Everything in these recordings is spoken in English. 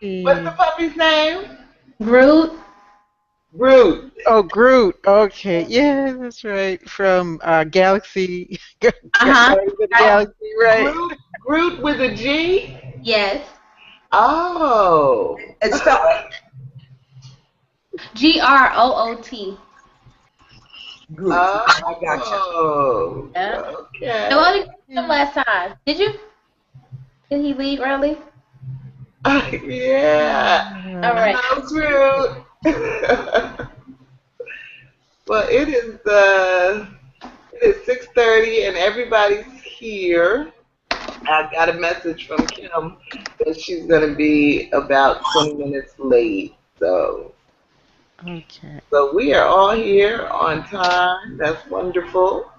What's the puppy's name? Groot. Groot. Oh, Groot. Okay, yeah, that's right. From Galaxy, Uh-huh. Guardians of the Galaxy, right? Groot with a G? Yes. Oh. It's spelled Groot. Groot. I gotcha. Oh. Yeah. Okay. So what did you do last time? Did you? Did he leave early? Yeah. All right. Hello, Groot. Well, it is 6:30 and everybody's here. I got a message from Kim that she's going to be about 20 minutes late. Okay. So we are all here on time. That's wonderful.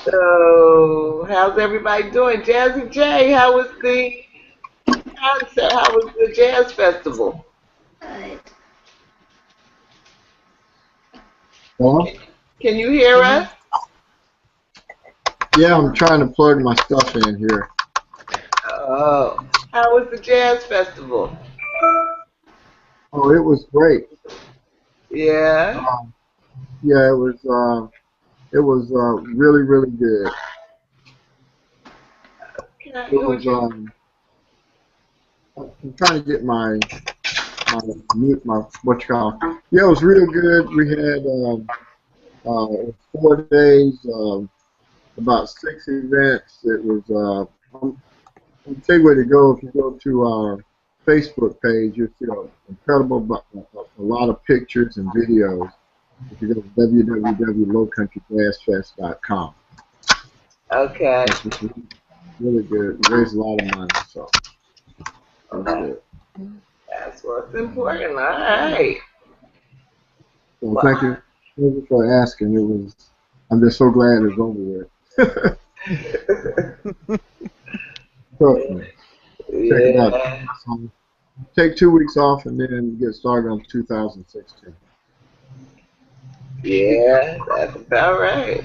So how's everybody doing? Jazzy J, how was the concert? How was the jazz festival? Good. Hello? Can you hear us? Yeah, I'm trying to plug my stuff in here. Oh, how was the jazz festival? Oh, it was great. Yeah. Yeah, it was really, really good. It was, I'm trying to get my what you call it. Yeah, it was real good. We had 4 days, about 6 events. It was, I'll tell you where to go. If you go to our Facebook page, you'll see an incredible, a lot of pictures and videos. If you go to www.lowcountryjazzfest.com. Okay. It's really good. It raised a lot of money, so that's good. That's what's important. All right. So thank you for asking. I'm just so glad it's over with. Trust me. Check it out. Take 2 weeks off and then get started on 2016. Yeah, that's about right.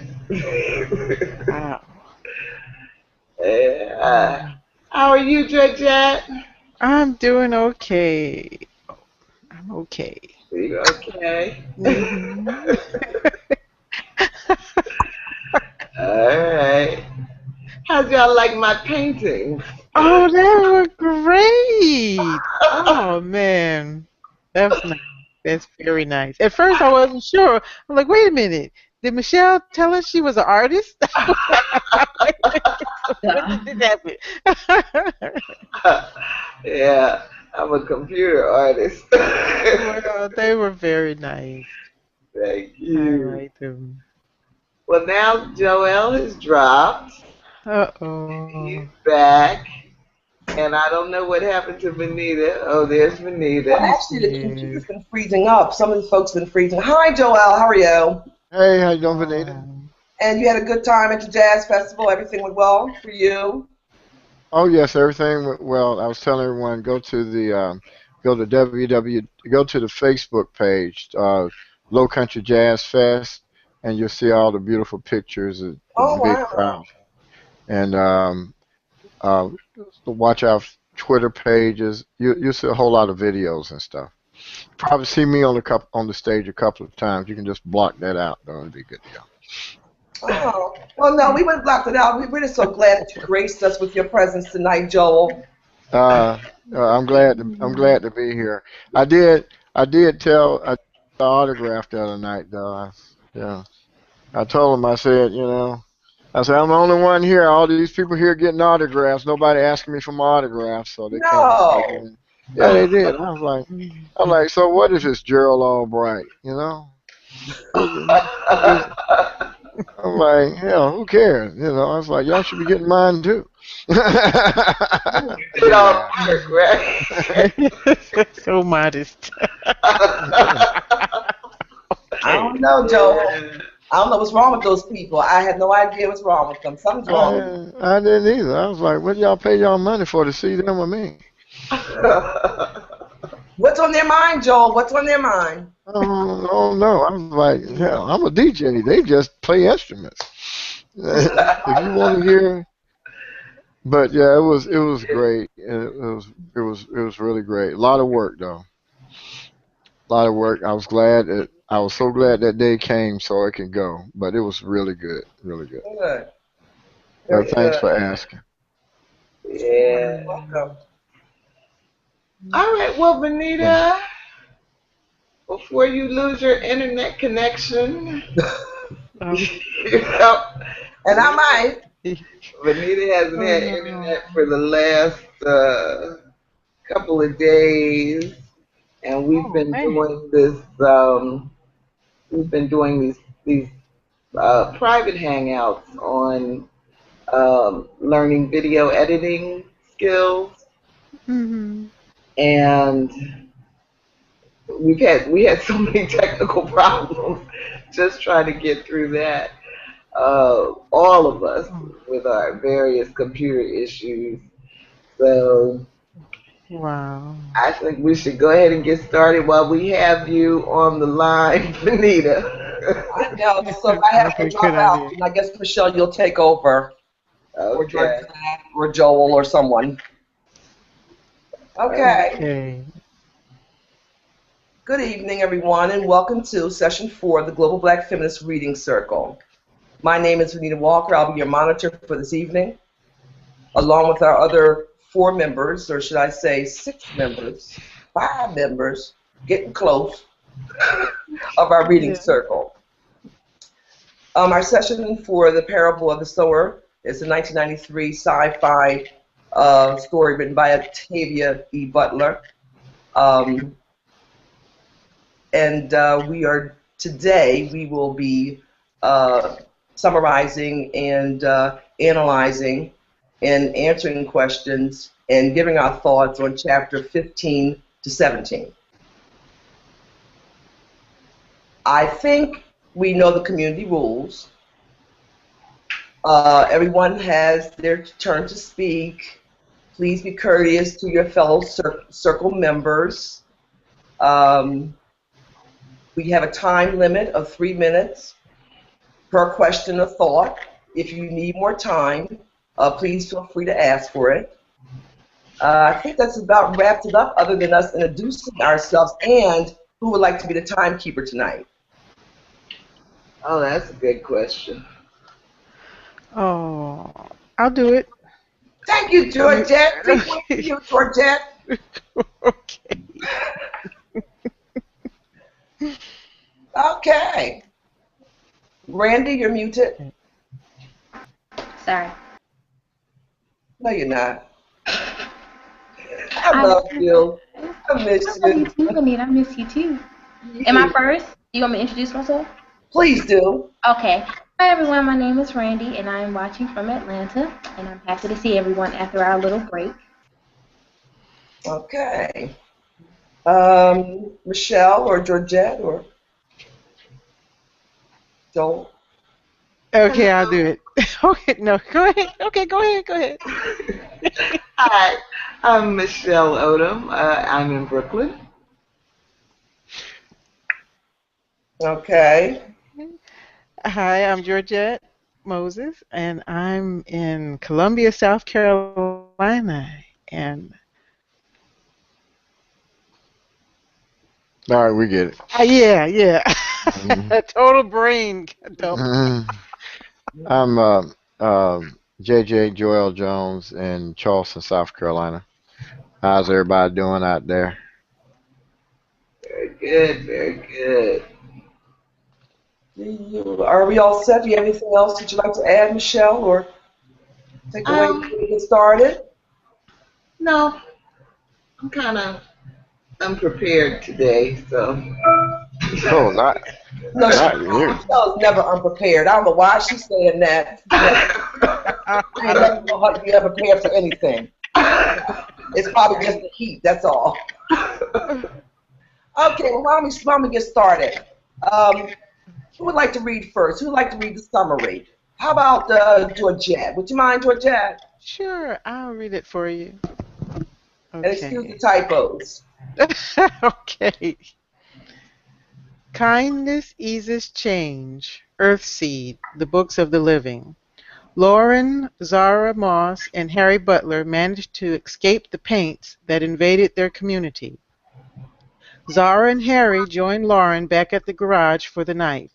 Wow. Yeah. How are you, Georgette? I'm doing okay. I'm okay. You okay? All right. How'd y'all like my paintings? Oh, they were great. Oh man, that's nice. That's very nice. At first, I wasn't sure. I'm like, wait a minute. Did Michelle tell us she was an artist? When did this happen? Yeah, I'm a computer artist. Well, they were very nice. Thank I you. liked them. Well, now Joel has dropped. He's Uh-oh. back. And I don't know what happened to Venita. Oh, there's Venita. Well, actually, the computer's been freezing up. Some of the folks been freezing. Hi, Joel. How are you? Hey, how you doing, Venita? And you had a good time at the jazz festival. Everything went well for you. Oh yes, everything went well. I was telling everyone go to the Facebook page, Low Country Jazz Fest, and you'll see all the beautiful pictures of Oh, the big wow. crowd. And watch our Twitter pages. You'll see a whole lot of videos and stuff. Probably see me on the stage a couple of times. You can just block that out, though. It'd be good to go. Oh, well, no, we wouldn't block it out. We're just so glad that you graced us with your presence tonight, Joel. I'm glad to be here. I did tell I autographed the other night, though. I told him, I said, I'm the only one here. All these people here getting autographs. Nobody asking me for my autographs, so they came up and yeah, they did. I was like, so what if it's Gerald Albright? I'm like, hell, who cares? I was like, y'all should be getting mine too. It all work, right? So modest. I don't know, Joel. I don't know what's wrong with those people. I had no idea what's wrong with them. Something's wrong. I didn't either. I was like, what do y'all pay y'all money for to see them or me? What's on their mind, Joel? What's on their mind? Oh no. I was like, hell, I'm a DJ. They just play instruments. If you want to hear But yeah, it was great. It was really great. A lot of work though. A lot of work. I was so glad that day came so it can go. But it was really good, really good. Good. Well, Very thanks good. for asking. Yeah. Welcome. All right. Well, Yeah. Venita, before you lose your internet connection, Oh, you know, And I might. Venita hasn't oh had no. internet for the last couple of days, and we've Oh been man. doing this. We've been doing these private hangouts on learning video editing skills, Hmm. and we had so many technical problems just trying to get through that. All of us Oh, with our various computer issues. So wow. I think we should go ahead and get started while we have you on the line, I Benita. know. So if I have That's to a good drop out, idea. then I guess Michelle, you'll take over, or Okay. Georgette, or Joel, or someone. Okay. Okay. Good evening, everyone, and welcome to Session 4 of the Global Black Feminist Reading Circle. My name is Venita Walker. I'll be your monitor for this evening, along with our other 4 members, or should I say 6 members, 5 members, getting close, of our reading Yeah. circle. Our session for the Parable of the Sower is a 1993 sci-fi story written by Octavia E. Butler. And today we will be summarizing and analyzing and answering questions and giving our thoughts on chapter 15 to 17. I think we know the community rules. Everyone has their turn to speak. Please be courteous to your fellow circle members. We have a time limit of 3 minutes per question or thought. If you need more time, please feel free to ask for it. I think that's about wrapped it up, other than us introducing ourselves. And who would like to be the timekeeper tonight? Oh, that's a good question. Oh, I'll do it. Thank you, You. Georgette. 3 points for you, Georgette. Okay. Okay. Randie, you're muted. Sorry. No, you're not. I I love you. I miss love you you. too, Anita. I miss you too. Am I first? You want me to introduce myself? Please do. Okay. Hi everyone, my name is Randie and I'm watching from Atlanta and I'm happy to see everyone after our little break. Okay. Michelle or Georgette or Joel? Okay, I'll do it. Okay, no, go ahead. Okay, go ahead. Go ahead. Hi, I'm Michelle Odom. I'm in Brooklyn. Okay. Hi, I'm Georgette Moses, and I'm in Columbia, South Carolina. And All right, we get it. yeah, Mhm. total brain dump. Mhm. I'm JJ Joel Jones in Charleston, South Carolina. How's everybody doing out there? Very good, very good. Are we all set? Do you have anything else that you'd like to add, Michelle, or take away before Um, we get started? no, I'm kind of unprepared today, so. Oh, not No, not you. Michelle's never unprepared. I don't know why she's saying that. I ain't never know her to be unprepared for anything. It's probably just the heat, that's all. Okay, well, why don't we get started? Who would like to read first? Who would like to read the summary? How about Georgette? Would you mind, Georgette? Sure, I'll read it for you. And excuse the Okay. typos. Okay. Kindness eases change. Earthseed, the books of the living. Lauren, Zahra Moss, and Harry Butler managed to escape the paints that invaded their community. Zahra and Harry join Lauren back at the garage for the night.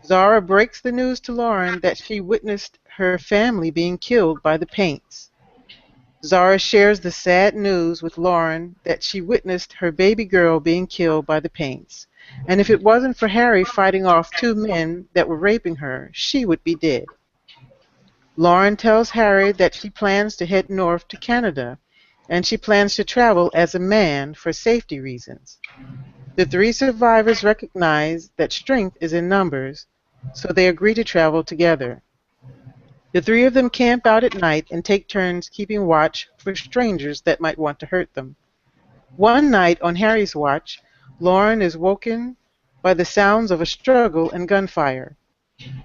Zahra breaks the news to Lauren that she witnessed her family being killed by the paints. Zahra shares the sad news with Lauren that she witnessed her baby girl being killed by the paints, and if it wasn't for Harry fighting off two men that were raping her, she would be dead. Lauren tells Harry that she plans to head north to Canada, and she plans to travel as a man for safety reasons. The three survivors recognize that strength is in numbers, so they agree to travel together. The three of them camp out at night and take turns keeping watch for strangers that might want to hurt them. One night on Harry's watch, Lauren is woken by the sounds of a struggle and gunfire.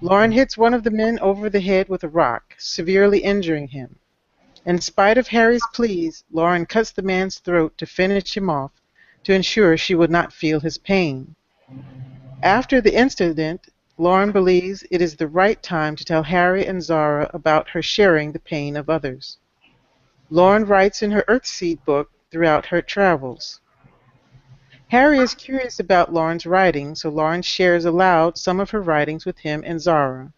Lauren hits one of the men over the head with a rock, severely injuring him. In spite of Harry's pleas, Lauren cuts the man's throat to finish him off to ensure she would not feel his pain. After the incident, Lauren believes it is the right time to tell Harry and Zahra about her sharing the pain of others. Lauren writes in her Earthseed book throughout her travels. Harry is curious about Lauren's writing, so Lauren shares aloud some of her writings with him and Zahra.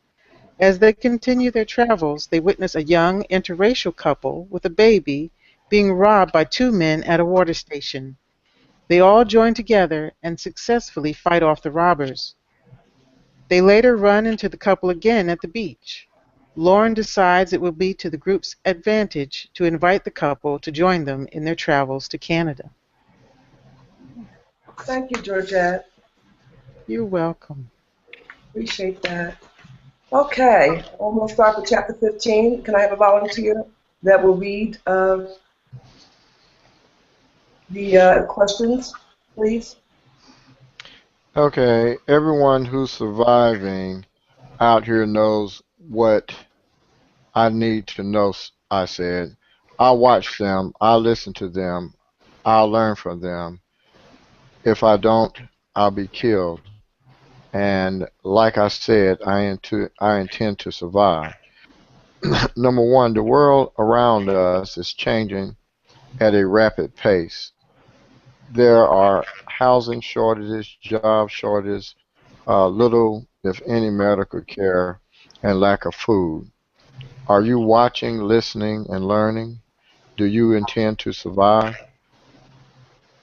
As they continue their travels, they witness a young interracial couple with a baby being robbed by two men at a water station. They all join together and successfully fight off the robbers. They later run into the couple again at the beach. Lauren decides it will be to the group's advantage to invite the couple to join them in their travels to Canada. Thank you, Georgette. You're welcome. Appreciate that. Okay, I'm going to start with chapter 15. Can I have a volunteer that will read the questions, please? Okay, everyone who's surviving out here knows what I need to know, I said. I'll watch them, I'll listen to them, I'll learn from them. If I don't, I'll be killed. And like I said, I intend to survive. Number one, the world around us is changing at a rapid pace. There are housing shortages, job shortages, little, if any, medical care, and lack of food. Are you watching, listening, and learning? Do you intend to survive?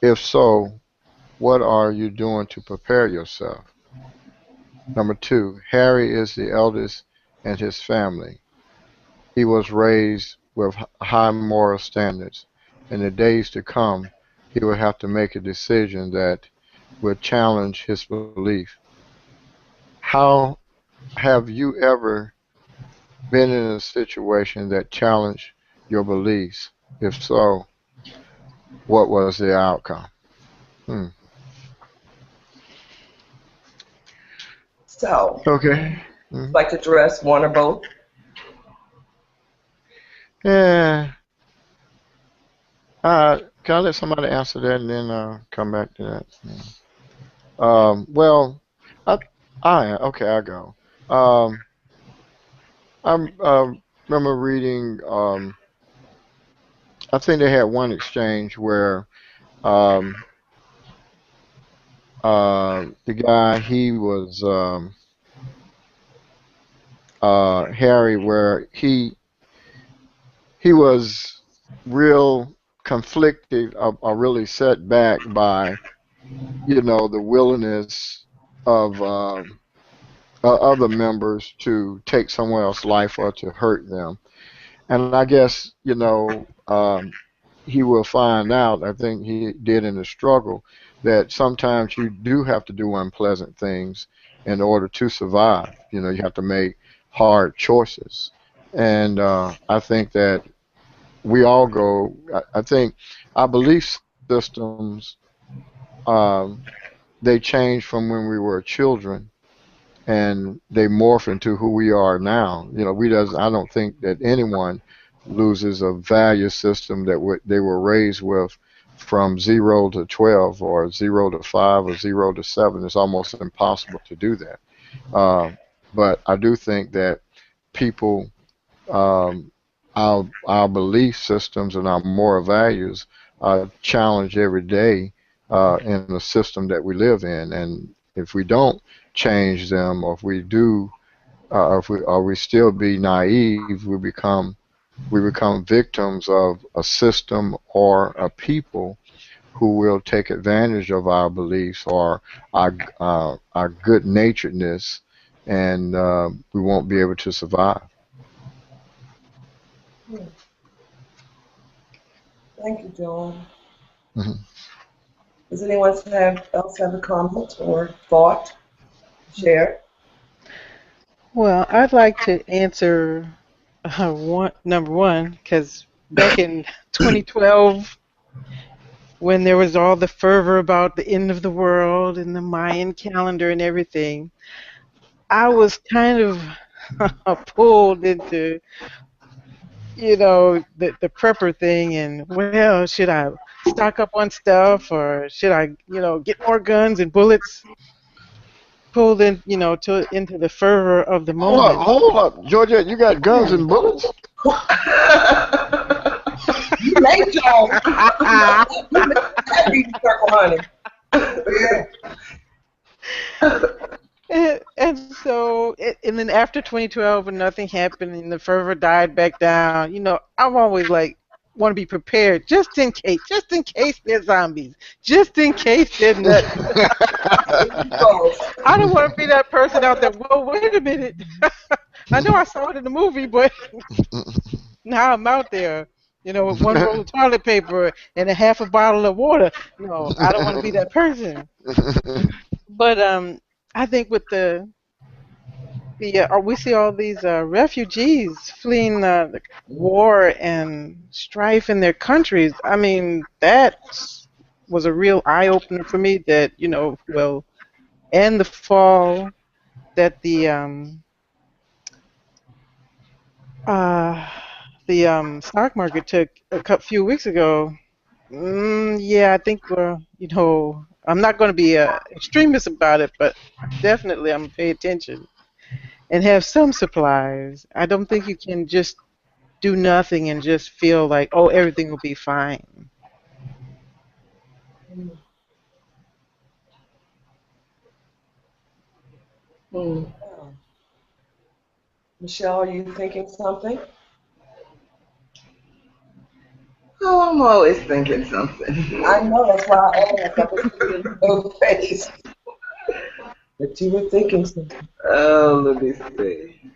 If so, what are you doing to prepare yourself? Number two, Harry is the eldest in his family. He was raised with high moral standards. In the days to come, he will have to make a decision that will challenge his belief. How have you ever been in a situation that challenged your beliefs? If so, what was the outcome? Hmm. So, Okay. I'd like to address one or both. Yeah. Can I let somebody answer that and then come back to that? Well, I, okay, I go. Um, I remember reading. I think they had one exchange where um, the guy he was Harry, where he was real conflicted or really set back by the willingness of other members to take someone else's life or to hurt them. And I guess he will find out. I think he did in the struggle that sometimes you do have to do unpleasant things in order to survive. You have to make hard choices. And I think that we all go. I think our belief systems um, they change from when we were children and they morph into who we are now. I don't think that anyone loses a value system that they were raised with from 0 to 12 or 0 to 5 or 0 to 7. It's almost impossible to do that. Uh, but I do think that people um, our belief systems and our moral values are challenged every day in the system that we live in. And if we don't change them, or if we do, or we still be naive, we become victims of a system or a people who will take advantage of our beliefs or our good naturedness, and we won't be able to survive. Thank you, Joan. Mhm. Does anyone else have a comment or thought to share? Well, I'd like to answer number one, because back in 2012, when there was all the fervor about the end of the world and the Mayan calendar and everything, I was kind of pulled into, the prepper thing, and well, should I stock up on stuff, or should I, get more guns and bullets? Pulled in, into the fervor of the moment. Hold up, Georgette, you got guns and bullets? You late, Joan. You missed that reading circle, honey. And so, and then after 2012, when nothing happened and the fervor died back down, I'm always like, want to be prepared just in case they're zombies, just in case they're nuts. I don't want to be that person out there. Well, wait a minute. I know I saw it in the movie, but now I'm out there, with one roll of toilet paper and a half a bottle of water. No, I don't want to be that person. But I think with we see all these refugees fleeing the war and strife in their countries. I mean, that was a real eye opener for me. That and the fall that uh, the stock market took a few weeks ago. Yeah, I think I'm not going to be a extremist about it, but definitely I'm gonna pay attention and have some supplies. I don't think you can just do nothing and just feel like, oh, everything will be fine. Michelle, are you thinking something? Oh, I'm always thinking something. I know, that's why I asked. I was thinking your face. But you were thinking something. Oh, let me see.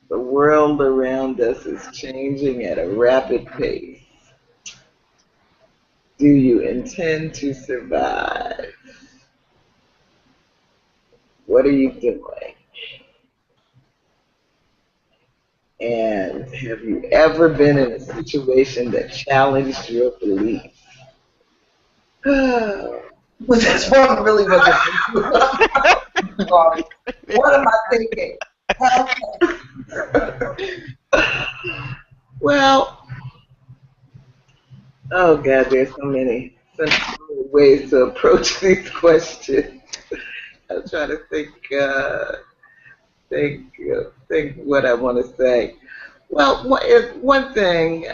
The world around us is changing at a rapid pace. Do you intend to survive? What are you doing? And have you ever been in a situation that challenged your beliefs? But this one really wasn't. What am I thinking? Well, oh God, there's so many ways to approach these questions. I'm trying to think what I want to say. Well, one thing,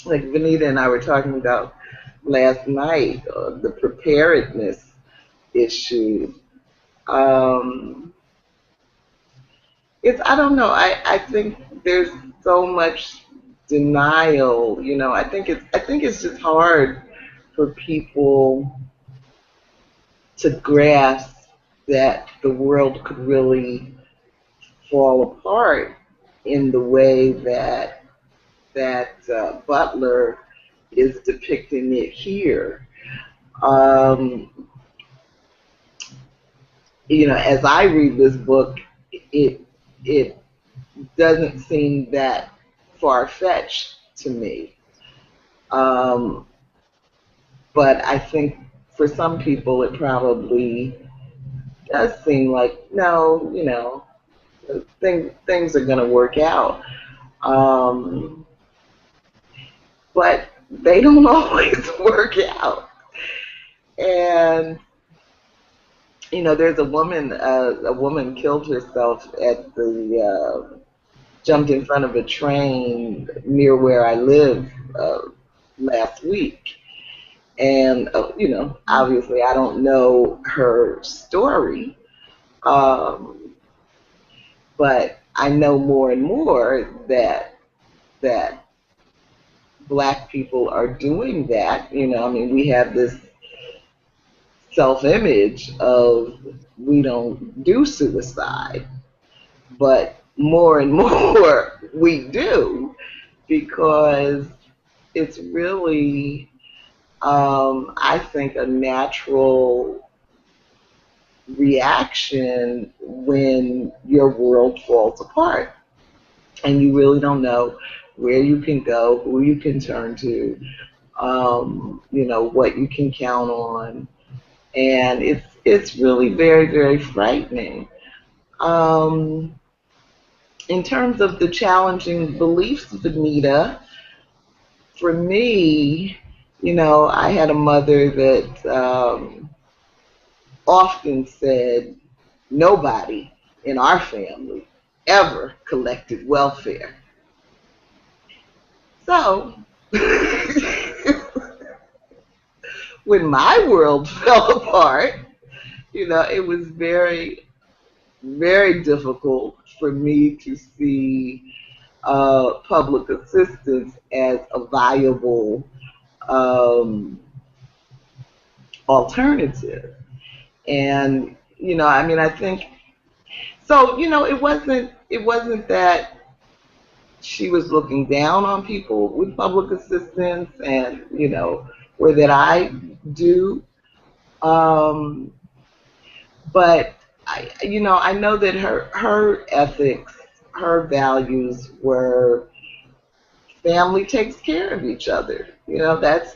like Venita and I were talking about last night, the preparedness issue. Um, I don't know. I think there's so much denial. I think it's just hard for people to grasp that the world could really fall apart in the way that Butler is depicting it here. Um, as I read this book, it it doesn't seem that far fetched to me. Um, but I think for some people it probably does seem like no, things are going to work out. Um, but they don't always work out. And there's a woman. A woman killed herself at the jumped in front of a train near where I live last week. And, obviously I don't know her story, but I know more and more that black people are doing that. We have this self-image of we don't do suicide, but more and more we do, because it's really, I think, a natural reaction when your world falls apart and you really don't know where you can go, who you can turn to, what you can count on, and it's really very, very frightening. Um, in terms of the challenging beliefs, Venita, for me, I had a mother that often said nobody in our family ever collected welfare. So, when my world fell apart, it was very, very difficult for me to see public assistance as a viable alternative. And I think so. It wasn't that she was looking down on people with public assistance, and or that I do. Um, but I know that her ethics, her values were family takes care of each other. That's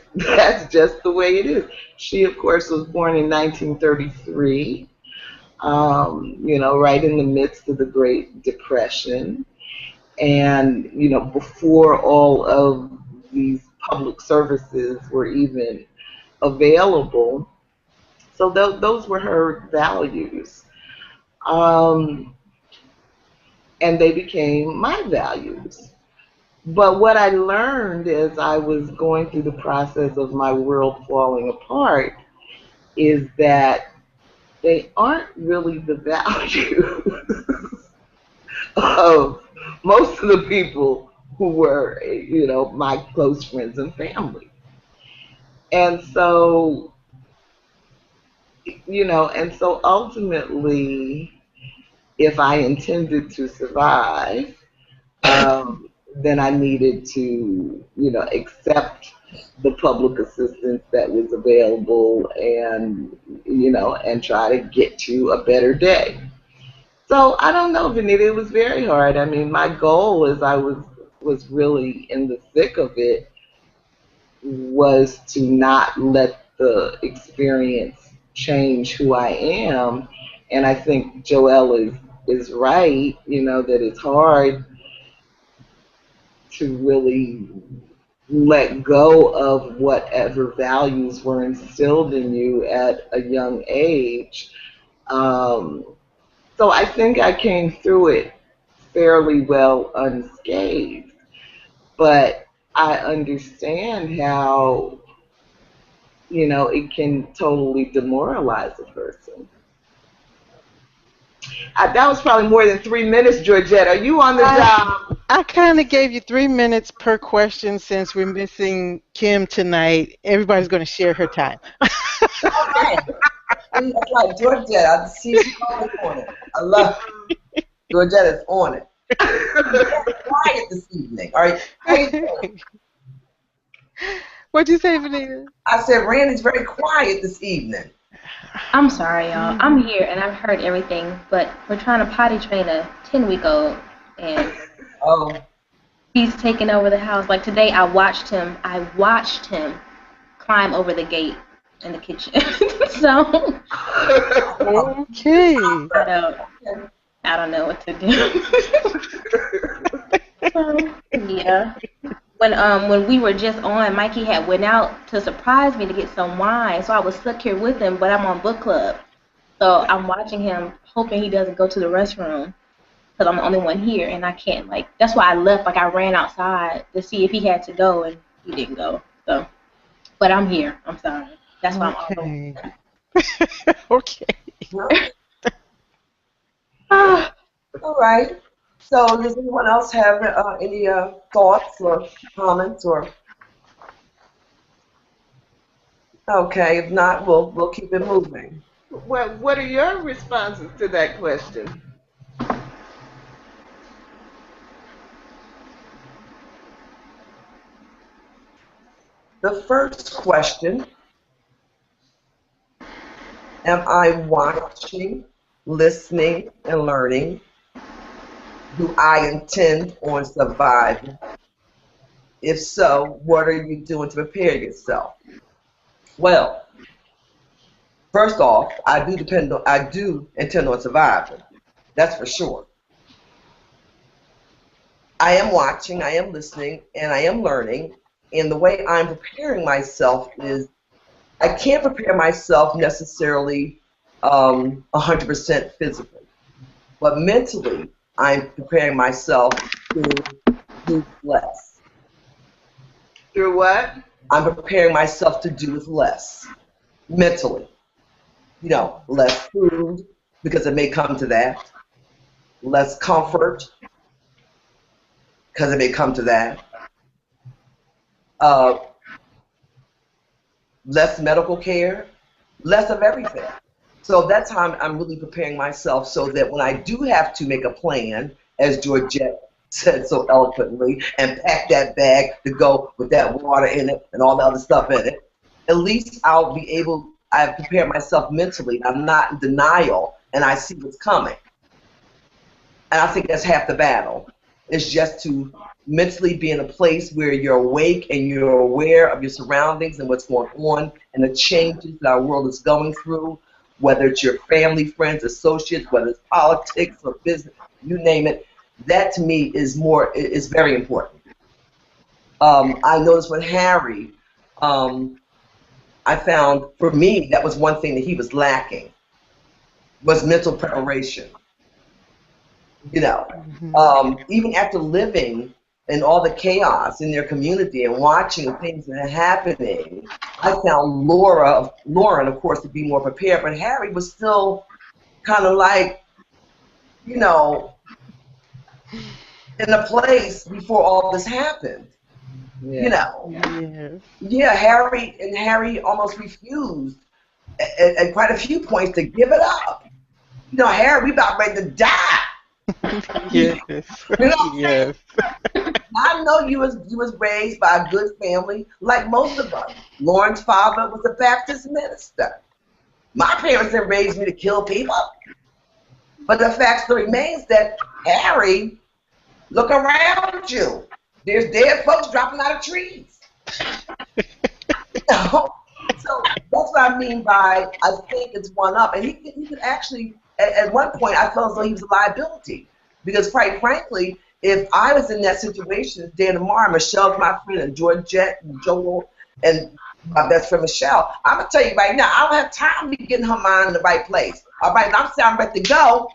just the way it is. She, of course, was born in 1933. Right in the midst of the Great Depression, and before all of these public services were even available. So those were her values, um, and they became my values. But what I learned as I was going through the process of my world falling apart is that they aren't really the values of most of the people who were, my close friends and family. And so, ultimately, if I intended to survive, then I needed to, accept the public assistance that was available, and try to get to a better day. So I don't know, Venita. It was very hard. I mean, my goal, as I was really in the thick of it, was to not let the experience change who I am. And I think Joelle is right. That it's hard to really let go of whatever values were instilled in you at a young age. So I think I came through it fairly well unscathed, but I understand how, it can totally demoralize a person. That was probably more than 3 minutes, Georgette. Are you on the job? I kind of gave you 3 minutes per question since we're missing Kim tonight. Everybody's going to share her time. Okay. That's right, Georgette. I see she's always on it. I love it. Georgette is on it. Very quiet this evening. All right. How you doing? What'd you say, Venita? I said Randie's very quiet this evening. I'm sorry, y'all. I'm here and I've heard everything, but we're trying to potty train a 10-week-old, and he's taking over the house. Like today, I watched him climb over the gate in the kitchen. So okay. I don't know what to do. So, yeah. When we were just on, Mikey had went out to surprise me to get some wine, so I was stuck here with him, but I'm on book club. So I'm watching him, hoping he doesn't go to the restroom. because I'm the only one here, and I can't, like, that's why I left. Like, I ran outside to see if he had to go, and he didn't go. So, but I'm here. I'm sorry. That's why I'm all Okay. Okay. All right. So does anyone else have any thoughts or comments or? Okay, if not, we'll keep it moving. What are your responses to that question? The first question, am I watching, listening, and learning? Do I intend on surviving? If so, what are you doing to prepare yourself? Well, first off, I do intend on surviving. That's for sure. I am watching, I am listening, and I am learning. And the way I'm preparing myself is I can't prepare myself necessarily 100% physically, but mentally I'm preparing myself to do less. Through what? I'm preparing myself to do with less mentally. You know, less food, because it may come to that. Less comfort, because it may come to that. Less medical care, less of everything. So that's how I'm really preparing myself so that when I do have to make a plan, as Georgette said so eloquently, and pack that bag to go with that water in it and all the other stuff in it, at least I've prepared myself mentally. I'm not in denial, and I see what's coming. And I think that's half the battle. It's just to mentally be in a place where you're awake and you're aware of your surroundings and what's going on and the changes that our world is going through, whether it's your family, friends, associates, whether it's politics or business, you name it. That to me is very important. I noticed with Harry, I found for me that was one thing that he was lacking, was mental preparation. You know, even after living in all the chaos in their community and watching things that are happening, I found Lauren, of course, to be more prepared, but Harry was still kind of like, you know, in a place before all this happened. Yeah. You know, Yes. yeah, Harry almost refused at quite a few points to give it up. You know, Harry, we about ready to die. Yes. You know what I'm saying? Yes. I know you was raised by a good family, like most of us. Lauren's father was a Baptist minister. My parents didn't raise me to kill people. But the fact still remains that, Harry, look around you. There's dead folks dropping out of trees. So that's what I mean by I think it's one up. And he could actually, at one point, I felt as though he was a liability. Because quite frankly, if I was in that situation today and tomorrow, Michelle's my friend, and Georgette, and Joel, and my best friend Michelle, I'm going to tell you right now, I don't have time to be getting her mind in the right place. All right, I'm saying I'm ready to go.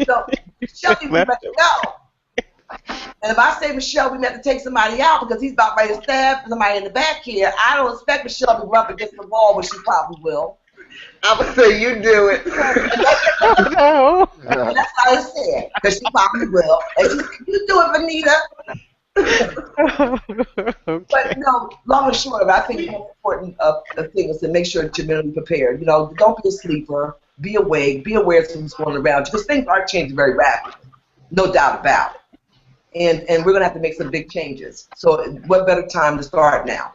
So, Michelle, we ready to go. And if I say, Michelle, we have to take somebody out because he's about ready to stab somebody in the back here, I don't expect Michelle to run up against the wall, which she probably will. I would say you do it. No. And that's how I said, because she probably will. And she said, you do it, Venita. Okay. But no, long and short of it, I think the most important thing is to make sure that you're mentally prepared. You know, don't be a sleeper. Be awake. Be aware of what's going around you, because things are changing very rapidly. No doubt about it. And we're going to have to make some big changes. So what better time to start now?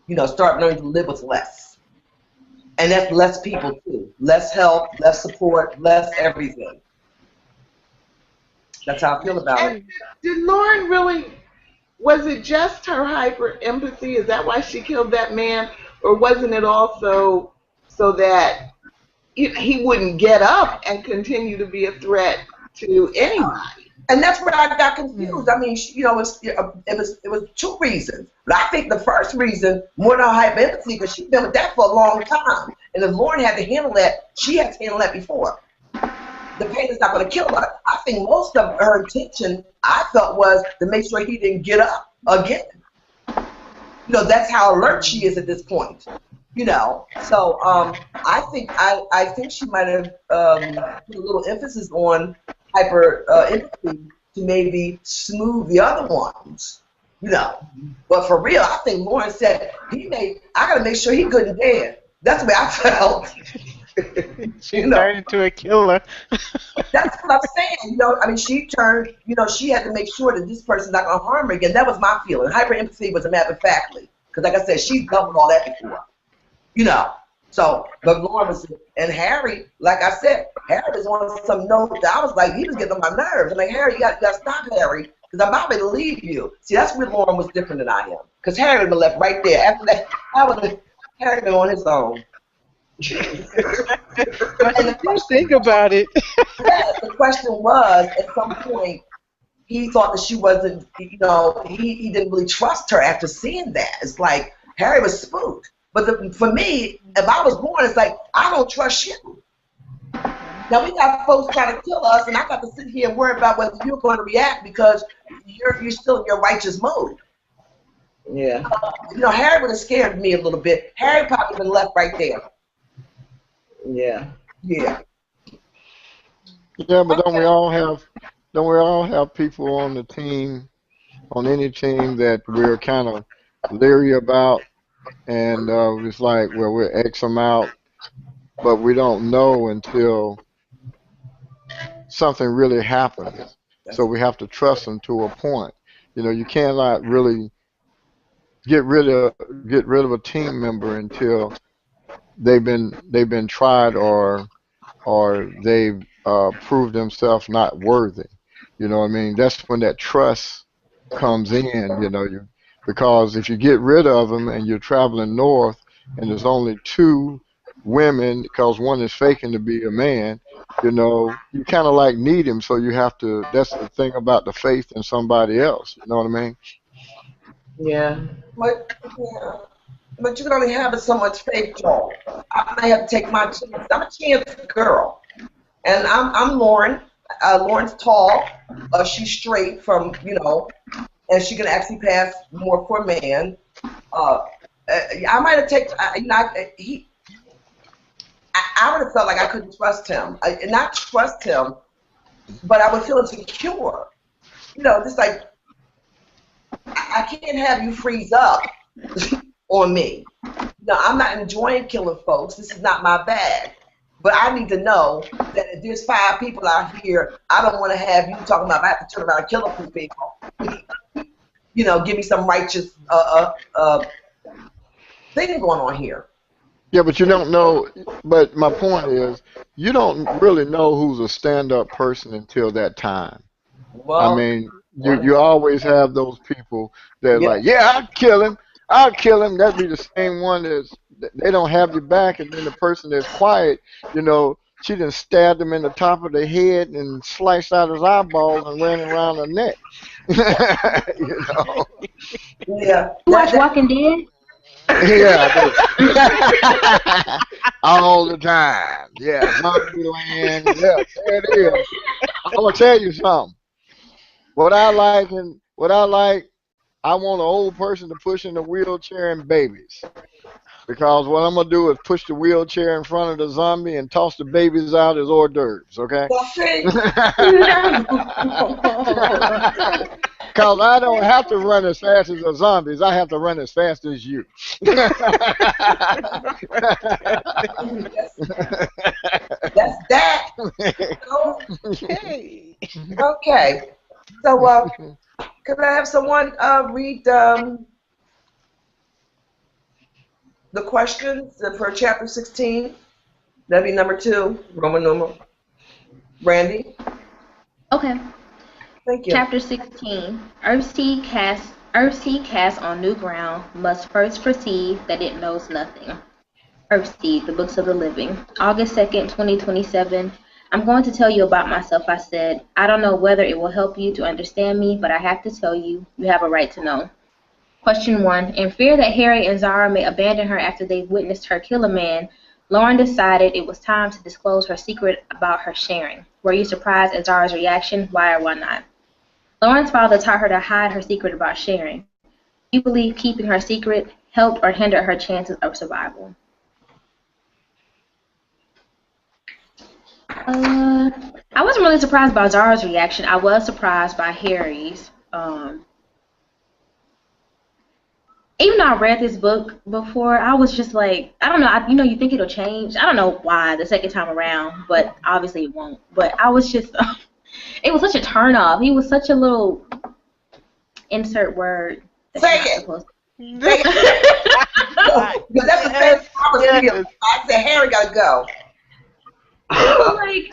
You know, start learning to live with less. And that's less people, too. Less help, less support, less everything. That's how I feel about it. Did Lauren really, was it just her hyper empathy? Is that why she killed that man? Or wasn't it also so that he wouldn't get up and continue to be a threat to anybody? And that's where I got confused. I mean, you know, it was two reasons. But I think the first reason, more than hyper empathy, because she's been with that for a long time. And if Lauren had to handle that, she had to handle that before. the pain is not going to kill her. I think most of her intention, I felt, was to make sure he didn't get up again. You know, that's how alert she is at this point. You know, so I think she might have put a little emphasis on hyper empathy to maybe smooth the other ones. You know, but for real, I think Lauren said I got to make sure he's good and dead. That's the way I felt. She turned into a killer. That's what I'm saying. You know, I mean, she turned. You know, she had to make sure that this person's not going to harm her again. That was my feeling. Hyper empathy was a matter of factly, because like I said, she's done with all that before. You know, so but Lauren was, and Harry, like I said, Harry was on some note that I was like, he was getting on my nerves. I'm like, Harry, you got to stop, Harry, because I'm about to leave you. See, that's where Lauren was different than I am, because Harry would have left right there. After that, Harry been on his own. And think about it. The question was, at some point, he thought that she wasn't, you know, he didn't really trust her after seeing that. It's like Harry was spooked. But for me, if I was born, it's like, I don't trust you. Now, we got folks trying to kill us, and I got to sit here and worry about whether you're going to react because you're still in your righteous mode. Yeah. You know, Harry would have scared me a little bit. Harry probably been left right there. Yeah. Yeah. Yeah, but don't we all have people on the team, on any team that we're kind of leery about, and it's like, well, we'll X them out, but we don't know until something really happens. So we have to trust them to a point. You know, you cannot really get rid of a team member until they've been tried or they've proved themselves not worthy. You know what I mean? That's when that trust comes in, you know, because if you get rid of them and you're traveling north and there's only 2 women because one is faking to be a man, you know, you kind of like need him, so you have to, that's the thing about the faith in somebody else, you know what I mean? Yeah. But you can only have so much faith, Joel. I might have to take my chance. I'm a chance girl. And I'm Lauren. Lauren's tall. She's straight from, you know, and she can actually pass more for a man. I might have taken, I would have felt like I couldn't trust him. Not trust him, but I would feel insecure. You know, just like, I can't have you freeze up on me. No, I'm not enjoying killing folks. This is not my bag. But I need to know that if there's 5 people out here, I don't want to have you talking about I have to turn around and kill a few people. You know, give me some righteous thing going on here. Yeah, but you don't know, but my point is, you don't really know who's a stand-up person until that time. Well, I mean, you always have those people that yeah. like, yeah, I'll kill him. That'd be the same one that's, they don't have your back, and then the person that's quiet, you know, she done stabbed him in the top of the head and sliced out his eyeballs and ran around her neck. You know? Yeah. You watch Walking Dead? Yeah, all the time. Yeah, Zombieland. Yeah, there it is. I'm gonna tell you something. What I like, I want an old person to push in a wheelchair and babies. Because what I'm gonna do is push the wheelchair in front of the zombie and toss the babies out as hors d'oeuvres, okay? Because I don't have to run as fast as the zombies. I have to run as fast as you. That's that. Hey. Okay. So, could I have someone read the questions for chapter 16? That'd be number 2, Roman numeral. Randie? Okay. Thank you. Chapter 16. Earthseed cast on new ground must first perceive that it knows nothing. Earthseed, the Books of the Living. August 2nd, 2027. I'm going to tell you about myself, I said. I don't know whether it will help you to understand me, but I have to tell you, you have a right to know. Question 1. In fear that Harry and Zahra may abandon her after they've witnessed her kill a man Lauren decided it was time to disclose her secret about her sharing. Were you surprised at Zahra's reaction? Why or why not? Lauren's father taught her to hide her secret about sharing. Do you believe keeping her secret helped or hindered her chances of survival? I wasn't really surprised by Zahra's reaction. I was surprised by Harry's. Even though I read this book before, I was just like, I don't know. You think it'll change. I don't know why the second time around, but obviously it won't. But I was just, it was such a turn off. He was such a little insert word. Say it. Say it. Because that's the best part. I said, Harry gotta go. Like,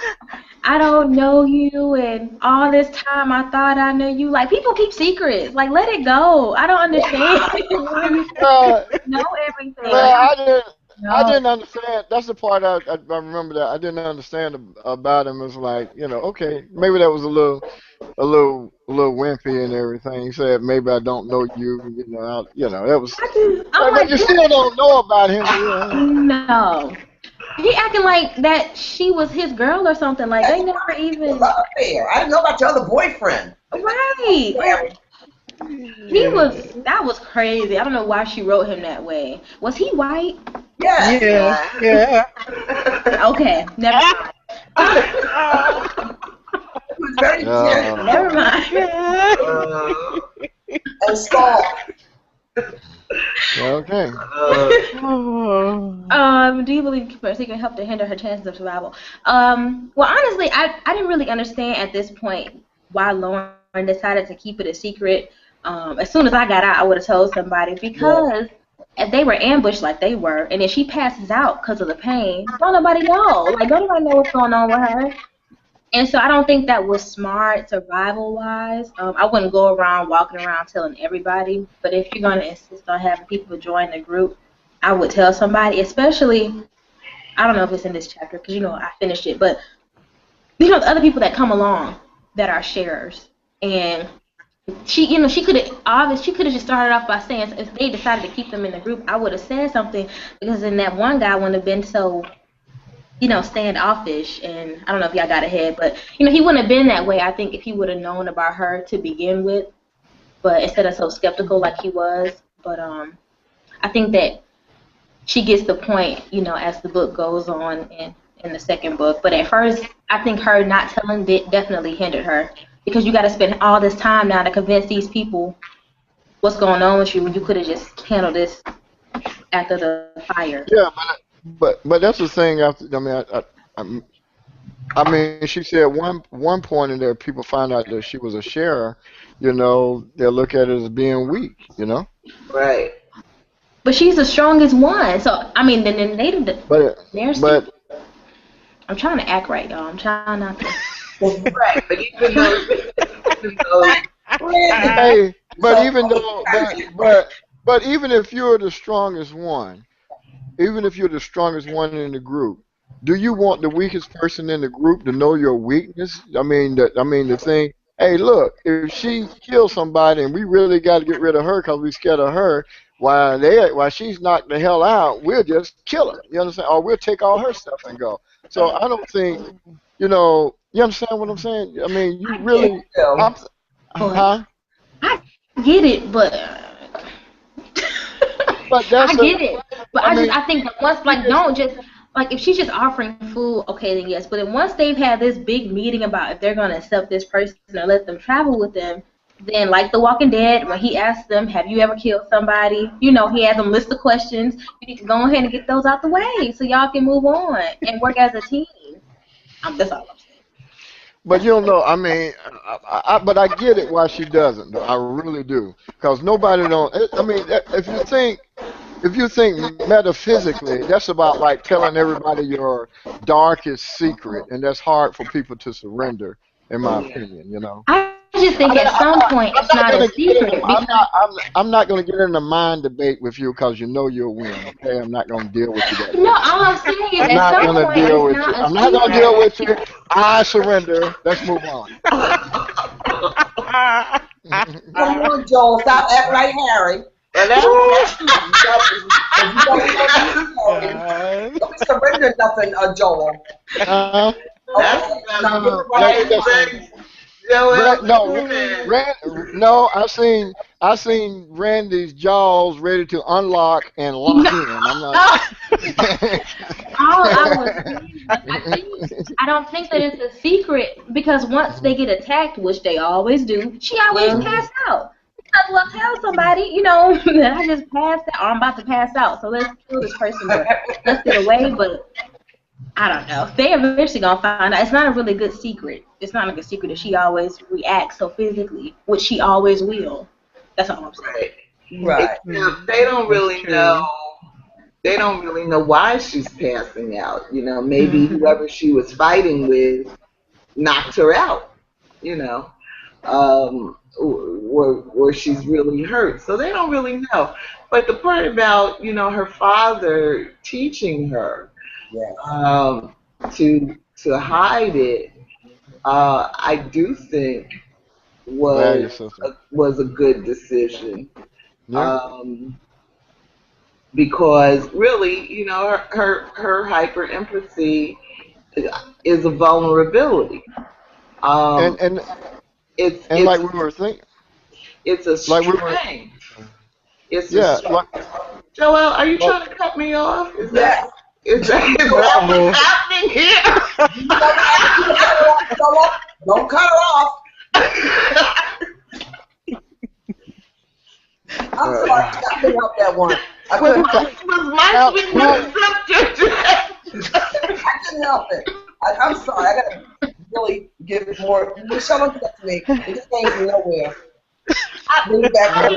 I don't know you, and all this time I thought I knew you. Like, people keep secrets. Like, let it go. I don't understand. Know everything. Well, I didn't understand. That's the part I remember that I didn't understand about him. It's like, okay, maybe that was a little wimpy and everything. He said, maybe I don't know you. That was. But you still don't know about him. No. He acting like that she was his girl or something. Like, they never even. I didn't know about your other boyfriend. Right. That was crazy. I don't know why she wrote him that way. Was he white? Yes. Yeah. Okay, never mind. He was very gentle. Never mind. And soft. Okay. Do you believe keeping her secret helped to hinder her chances of survival? Well, honestly, I didn't really understand at this point why Lauren decided to keep it a secret. As soon as I got out, I would have told somebody, because if they were ambushed like they were, and if she passes out because of the pain, don't nobody know. Like, don't nobody know what's going on with her. And so I don't think that was smart survival-wise. I wouldn't go around walking around telling everybody. But if you're going to insist on having people join the group, I would tell somebody, especially, I don't know if it's in this chapter because, I finished it. But, the other people that come along that are sharers. And she could have just started off by saying, if they decided to keep them in the group, I would have said something, because then that one guy wouldn't have been so standoffish, and I don't know if y'all got ahead, but he wouldn't have been that way, I think, if he would have known about her to begin with, but instead of so skeptical like he was. But I think that she gets the point, as the book goes on in the second book. But at first, I think her not telling definitely hindered her, because you got to spend all this time now to convince these people what's going on with you when you could have just handled this after the fire. Yeah, but that's the thing. I mean, she said one point in there, people find out that she was a sharer. They'll look at it as being weak. Right. But she's the strongest one. So I mean, then they. But I'm trying to act right, y'all. I'm trying not to. Right, but even if you're the strongest one. Even if you're the strongest one in the group, do you want the weakest person in the group to know your weakness? The thing. Hey, look, if she kills somebody and we really got to get rid of her because we're scared of her, while she's knocked the hell out, we'll just kill her. You understand? Or we'll take all her stuff and go. So I don't think, you understand what I'm saying? I mean, you really. I get it, but. I get it, but I think that once, don't just, if she's just offering food, okay, then yes. But then once they've had this big meeting about if they're going to accept this person or let them travel with them, then like The Walking Dead, when he asks them, have you ever killed somebody? He has them list of questions. You need to go ahead and get those out the way so y'all can move on and work as a team. That's all I'm saying. But I mean, but I get it why she doesn't, though. I really do, because nobody don't. I mean, if you think metaphysically, that's about like telling everybody your darkest secret, and that's hard for people to surrender, in my opinion. I just think at some point it's not a secret. I'm not going to get in a mind debate with you because you'll win. Okay, I'm not going to deal with you. No, all I'm saying is at some point it's not a secret. I'm not going to deal with you. I surrender. Let's move on. Come on, Joel. Stop acting like Harry. And that's Don't surrender nothing, Joel. Uh, Okay, now give it let me right. tell you something. Joel, No, I seen Randy's jaws ready to unlock and lock in. I'm not. All I was saying is I don't think that it's a secret because once they get attacked, which they always do, she always passed out. Because well, tell somebody, that I just passed out or I'm about to pass out. So let's kill this person, but let's get away. But I don't know. They're eventually gonna find out. It's not a really good secret. It's not like a secret that she always reacts so physically, which she always will. That's all I'm saying. Right. They don't really know. They don't really know why she's passing out. Maybe whoever she was fighting with knocked her out. Or she's really hurt. So they don't really know. But the part about her father teaching her to hide it, I do think Value was system. was a good decision. Yeah. Because really, her hyper empathy is a vulnerability. And It's like we were thinking, it's a like we were, strength. It's a yeah, strength. Joel, are you trying to cut me off? Is that what's happening here? Don't cut her off. I'm sorry, I couldn't help that one. I couldn't help it. I'm sorry. I gotta really give it more. Michelle, don't do that to me. This game's nowhere. Bring it back.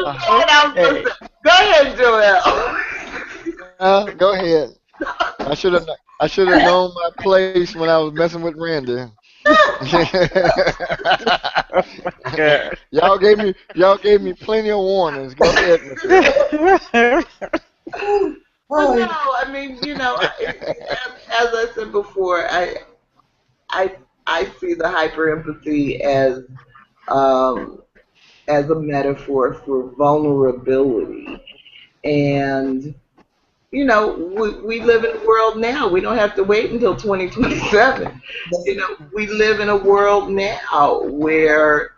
Go ahead, Joel. Go ahead. I should have known my place when I was messing with Randy. Y'all gave me plenty of warnings. Go ahead, Michelle. Well, no, I mean, as I said before, I see the hyper empathy as a metaphor for vulnerability, and we live in a world now. We don't have to wait until 2027. We live in a world now where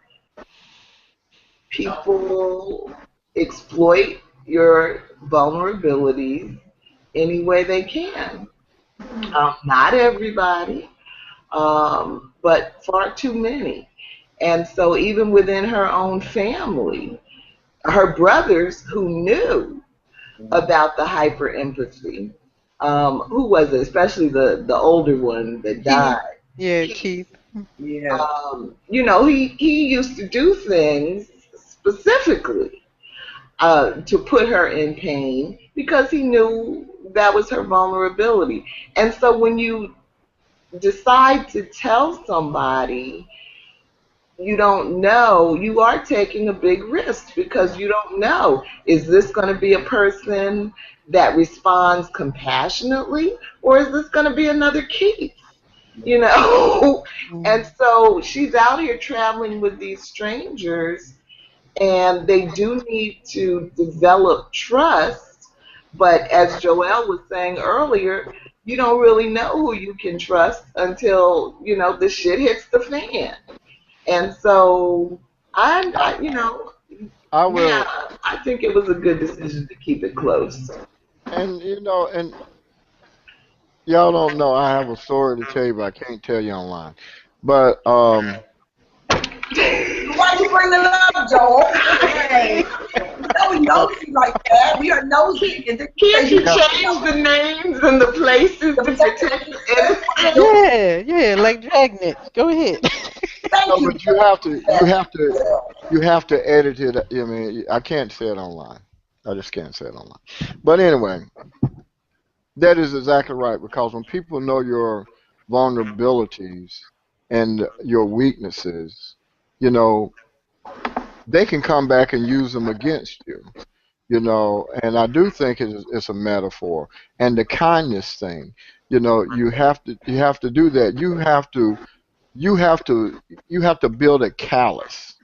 people exploit your vulnerabilities any way they can. Not everybody, but far too many. And so even within her own family, her brothers who knew about the hyper empathy, who was it? Especially the older one that died. Yeah, Keith. Yeah. He used to do things specifically to put her in pain because he knew that was her vulnerability. And so when you decide to tell somebody you don't know, you are taking a big risk because you don't know. Is this going to be a person that responds compassionately, or is this going to be another Keith? And so she's out here traveling with these strangers, and they do need to develop trust. But as Joelle was saying earlier, you don't really know who you can trust until the shit hits the fan. And so I will. yeah, I think it was a good decision to keep it close. And and y'all don't know. I have a story to tell you, but I can't tell you online. But Why you bring it up, Joel? Hey. No, we nosy like that. We are nosy. Can't you change the names and the places to protect innocence? Yeah, like Dragnet. Go ahead. No, but you have to edit it. I mean, I can't say it online. I just can't say it online. But anyway, that is exactly right, because when people know your vulnerabilities and your weaknesses, they can come back and use them against you. And I do think it's a metaphor. And the kindness thing, you have to do that. You have to build a callus,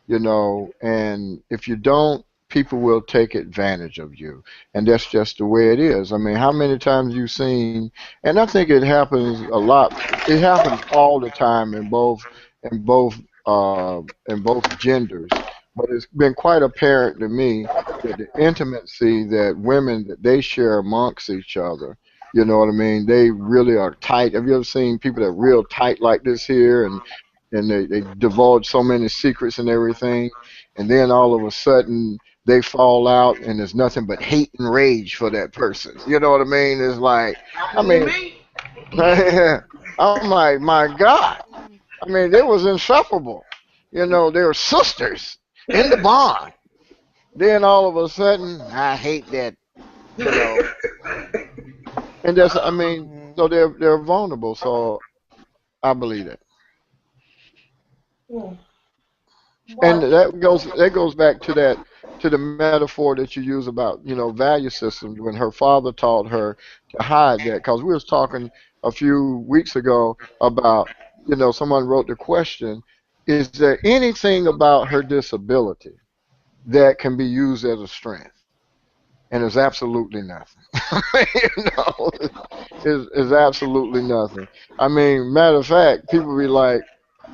and if you don't, people will take advantage of you. And that's just the way it is. I mean, how many times you've seen, and I think it happens a lot, it happens all the time in both in both genders. But it's been quite apparent to me that the intimacy that women that they share amongst each other, you know what I mean? They really are tight. Have you ever seen people that are real tight like this here and they divulge so many secrets and everything, and then all of a sudden they fall out and there's nothing but hate and rage for that person. You know what I mean? It's like, I Happened to mean, me. I'm like, my God. I mean, they was inseparable. You know, they were sisters in the bond. Then all of a sudden, I hate that. You know, and that's, I mean, Mhm. so they're vulnerable. So I believe it. Hmm. And Well, that goes back to the metaphor that you use about, you know, value systems when her father taught her to hide that, because we was talking a few weeks ago about, you know, someone wrote the question, is there anything about her disability that can be used as a strength? And there's absolutely nothing. You know, is absolutely nothing. I mean, matter of fact, people be like,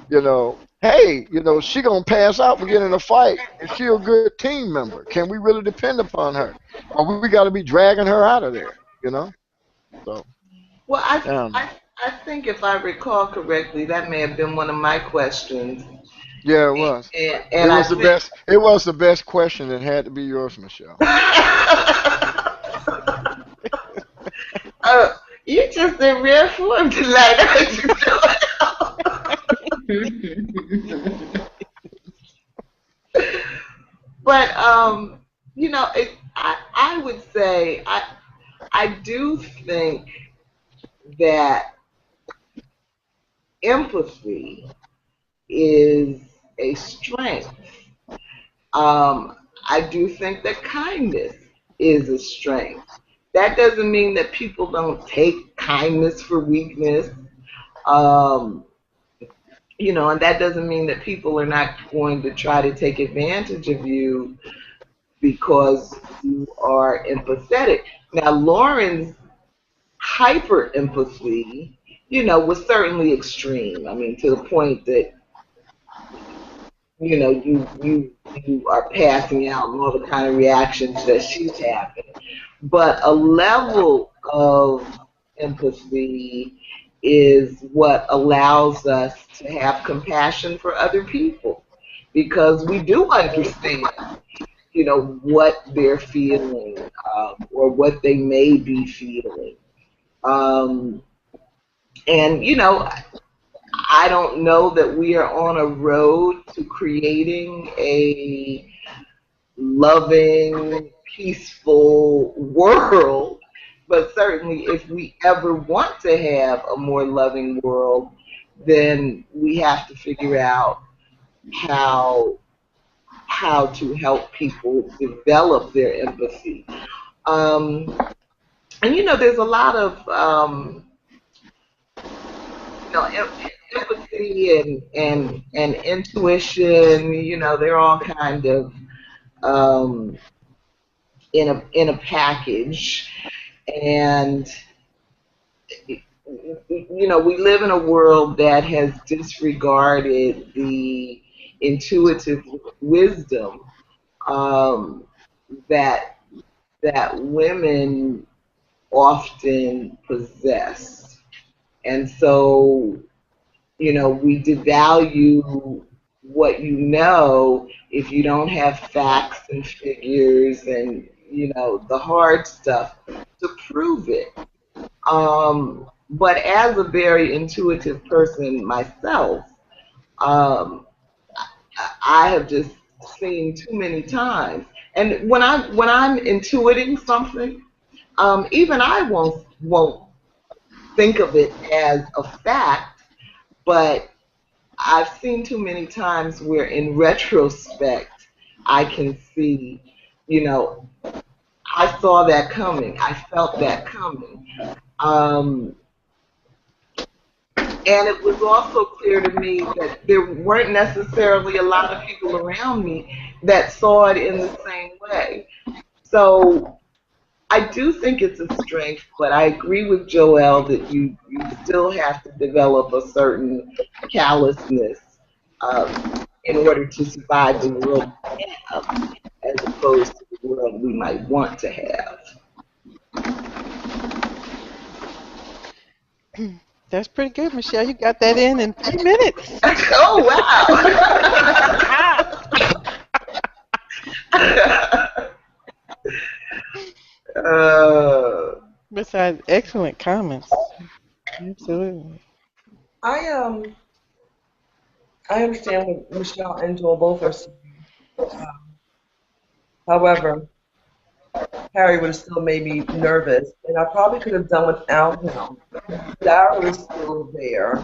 you know, hey, you know, she gonna pass out from getting in a fight, and she a good team member. Can we really depend upon her, or we got to be dragging her out of there? You know, so Well, um, I think if I recall correctly, that may have been one of my questions, yeah, it was. It and I was the think best. It was the best question. It had to be yours, Michelle. uh, you just in rare form tonight, aren't you? But you know, I would say I do think that empathy is a strength. I do think that kindness is a strength. That doesn't mean that people don't take kindness for weakness. Um, you know, and that doesn't mean that people are not going to try to take advantage of you because you are empathetic. Now, Lauren's hyper empathy, you know, was certainly extreme. I mean, to the point that you know you are passing out and all the kind of reactions that she's having. But a level of empathy is what allows us to have compassion for other people because we do understand, you know, what they're feeling or what they may be feeling. Um, and, you know, I don't know that we are on a road to creating a loving, peaceful world. But certainly, if we ever want to have a more loving world, then we have to figure out how how to help people develop their empathy. Um, and you know, there's a lot of you know empathy and intuition. You know, they're all kind of um, in a package. And you know, we live in a world that has disregarded the intuitive wisdom um, that that women often possess, and so you know we devalue what you know if you don't have facts and figures and you know the hard stuff to prove it. But as a very intuitive person myself, um, I have just seen too many times. And when I'm intuiting something, even I won't think of it as a fact, but I've seen too many times where, in retrospect, I can see, you know, I saw that coming, I felt that coming. Um, And it was also clear to me that there weren't necessarily a lot of people around me that saw it in the same way. So I do think it's a strength, but I agree with Joelle that you still have to develop a certain callousness in order to survive the world we have, as opposed to the world we might want to have. That's pretty good, Michelle. You got that in 3 minutes. Oh, wow. Besides excellent comments. Absolutely. I understand what Michelle and Joel both are saying. However, Harry would have still made me nervous, and I probably could have done without him. Zahra was still there,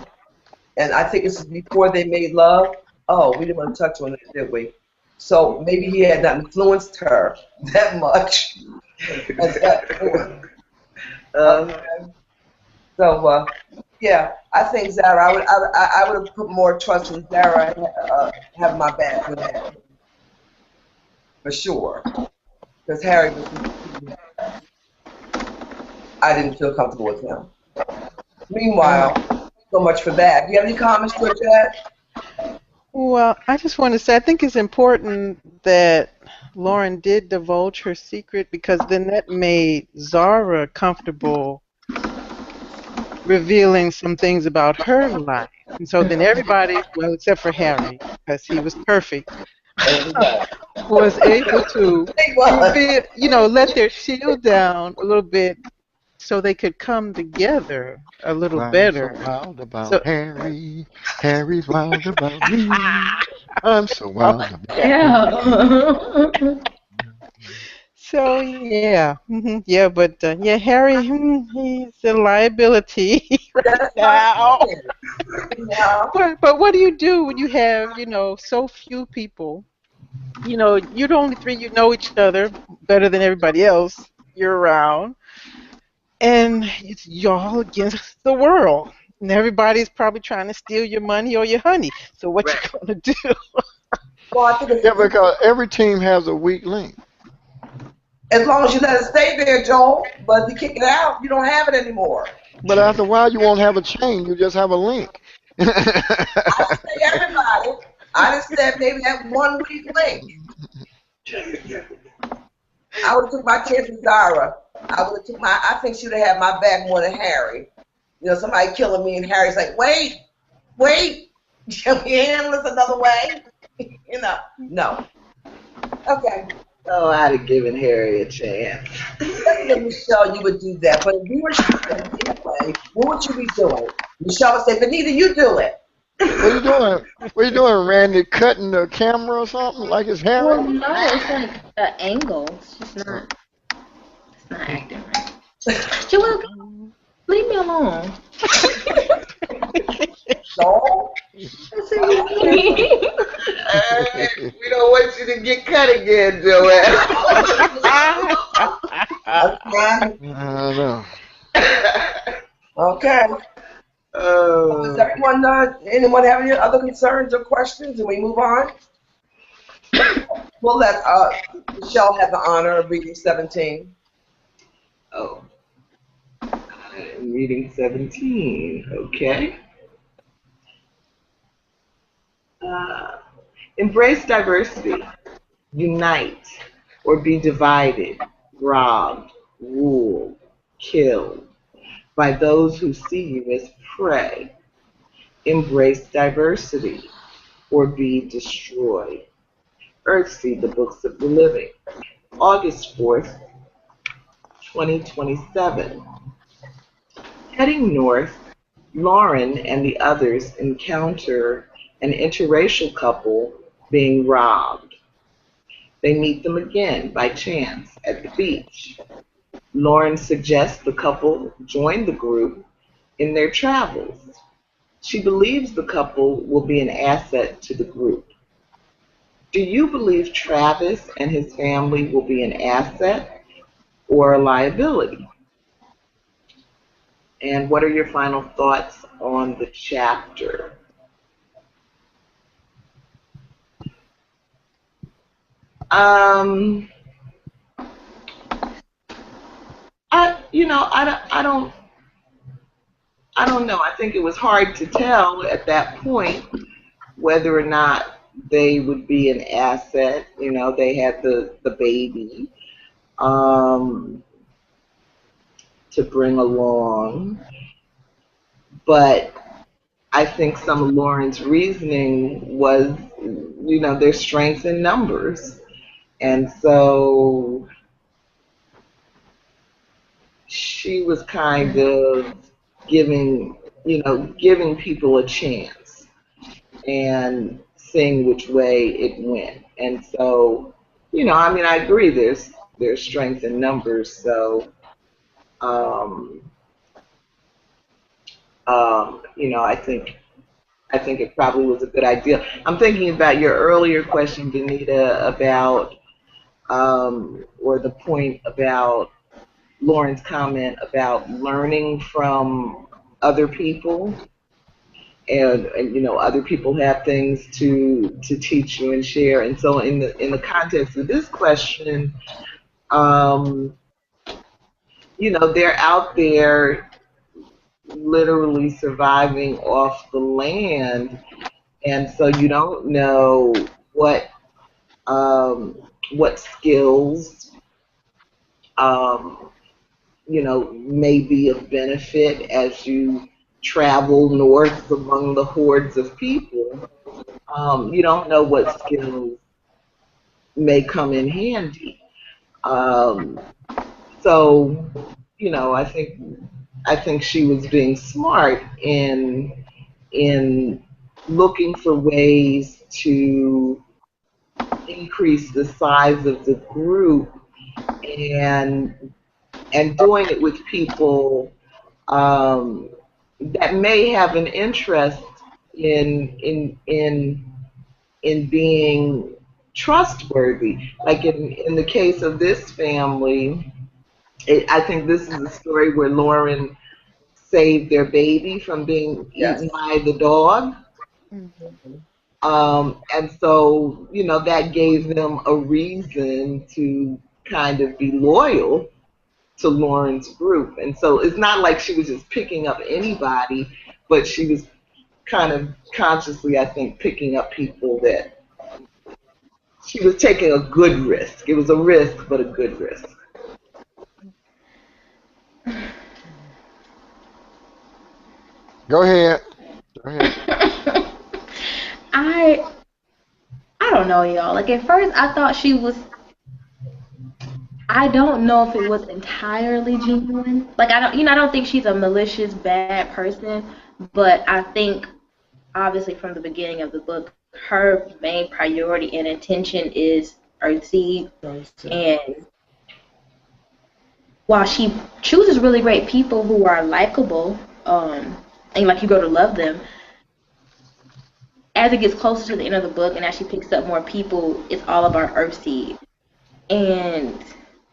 and I think this is before they made love. Oh, we didn't want to touch on it, did we? So maybe he had not influenced her that much. So yeah, I think Zahra. I would have put more trust in Zahra have my back than Harry, for sure. Because Harry was, I didn't feel comfortable with him. Meanwhile, so much for that. Do you have any comments, Georgette? Well, I just want to say I think it's important that Lauren did divulge her secret, because then that made Zahra comfortable revealing some things about her life. And so then everybody, well, except for Harry, because he was perfect, was able to reveal, let their shield down a little bit so they could come together a little better. I'm so wild about Harry. Harry's wild about me. I'm so wild about Yeah. So yeah, yeah, but yeah, Harry, he's a liability right now. But what do you do when you have, so few people? You're the only three you know each other better than everybody else you're around, and it's y'all against the world, and everybody's probably trying to steal your money or your honey. So what you gonna do? Yeah, because every team has a weak link. As long as you let it stay there, Joel. But if you kick it out, you don't have it anymore. But after a while, you won't have a chain. You just have a link. I didn't say everybody. I just said maybe that one weak link. I would have took my chance with Zahra. I think she would have had my back more than Harry. Somebody killing me and Harry's like, wait, can we handle this another way? No. Okay. Oh, I'd have given Harry a chance. Michelle, you would do that, but if you were anyway, what would you be doing? Michelle would say, Venita, you do it. What are you doing, Randie? Cutting the camera or something like it's Harry? Well, no, it's like an angle. It's just not. It's not acting right. Joelle, leave me alone. No. We don't want you to get cut again, Joelle. I know. Okay. Does anyone have any other concerns or questions? And we move on? We'll let Michelle have the honor of reading 17. Oh. Reading 17. Okay. Embrace diversity. Unite or be divided, robbed, ruled, killed by those who see you as prey. Embrace diversity or be destroyed. Earthseed, the Books of the Living. August 4th, 2027. Heading north, Lauren and the others encounter an interracial couple being robbed. They meet them again by chance at the beach. Lauren suggests the couple join the group in their travels. She believes the couple will be an asset to the group. Do you believe Travis and his family will be an asset or a liability? And what are your final thoughts on the chapter? Um, I don't know. I think it was hard to tell at that point whether or not they would be an asset. You know, they had the baby to bring along, but I think some of Lauren's reasoning was, you know, their strength in numbers, and so she was kind of giving people a chance and seeing which way it went. And so, I mean, I agree. There's strength in numbers. So, um, I think it probably was a good idea. I'm thinking about your earlier question, Venita, about or the point about Lauren's comment about learning from other people, and other people have things to teach you and share. And so in the context of this question, um, they're out there literally surviving off the land, and so you don't know what skills um, may be of benefit as you travel north among the hordes of people. You don't know what skills may come in handy. Um, so, I think she was being smart in looking for ways to increase the size of the group and doing it with people that may have an interest in being trustworthy. Like in the case of this family, I think this is a story where Lauren saved their baby from being Yes. eaten by the dog. And so, that gave them a reason to kind of be loyal to Lauren's group. And so it's not like she was just picking up anybody, but she was kind of consciously, I think, picking up people that she was taking a good risk. It was a risk, but a good risk. Go ahead. Go ahead. I don't know, y'all. Like at first I thought she was, I don't know if it was entirely genuine. Like I don't think she's a malicious bad person, but I think obviously from the beginning of the book her main priority and intention is Earthseed, and while she chooses really great people who are likable, and like you go to love them, as it gets closer to the end of the book and as she picks up more people, it's all about Earthseed. And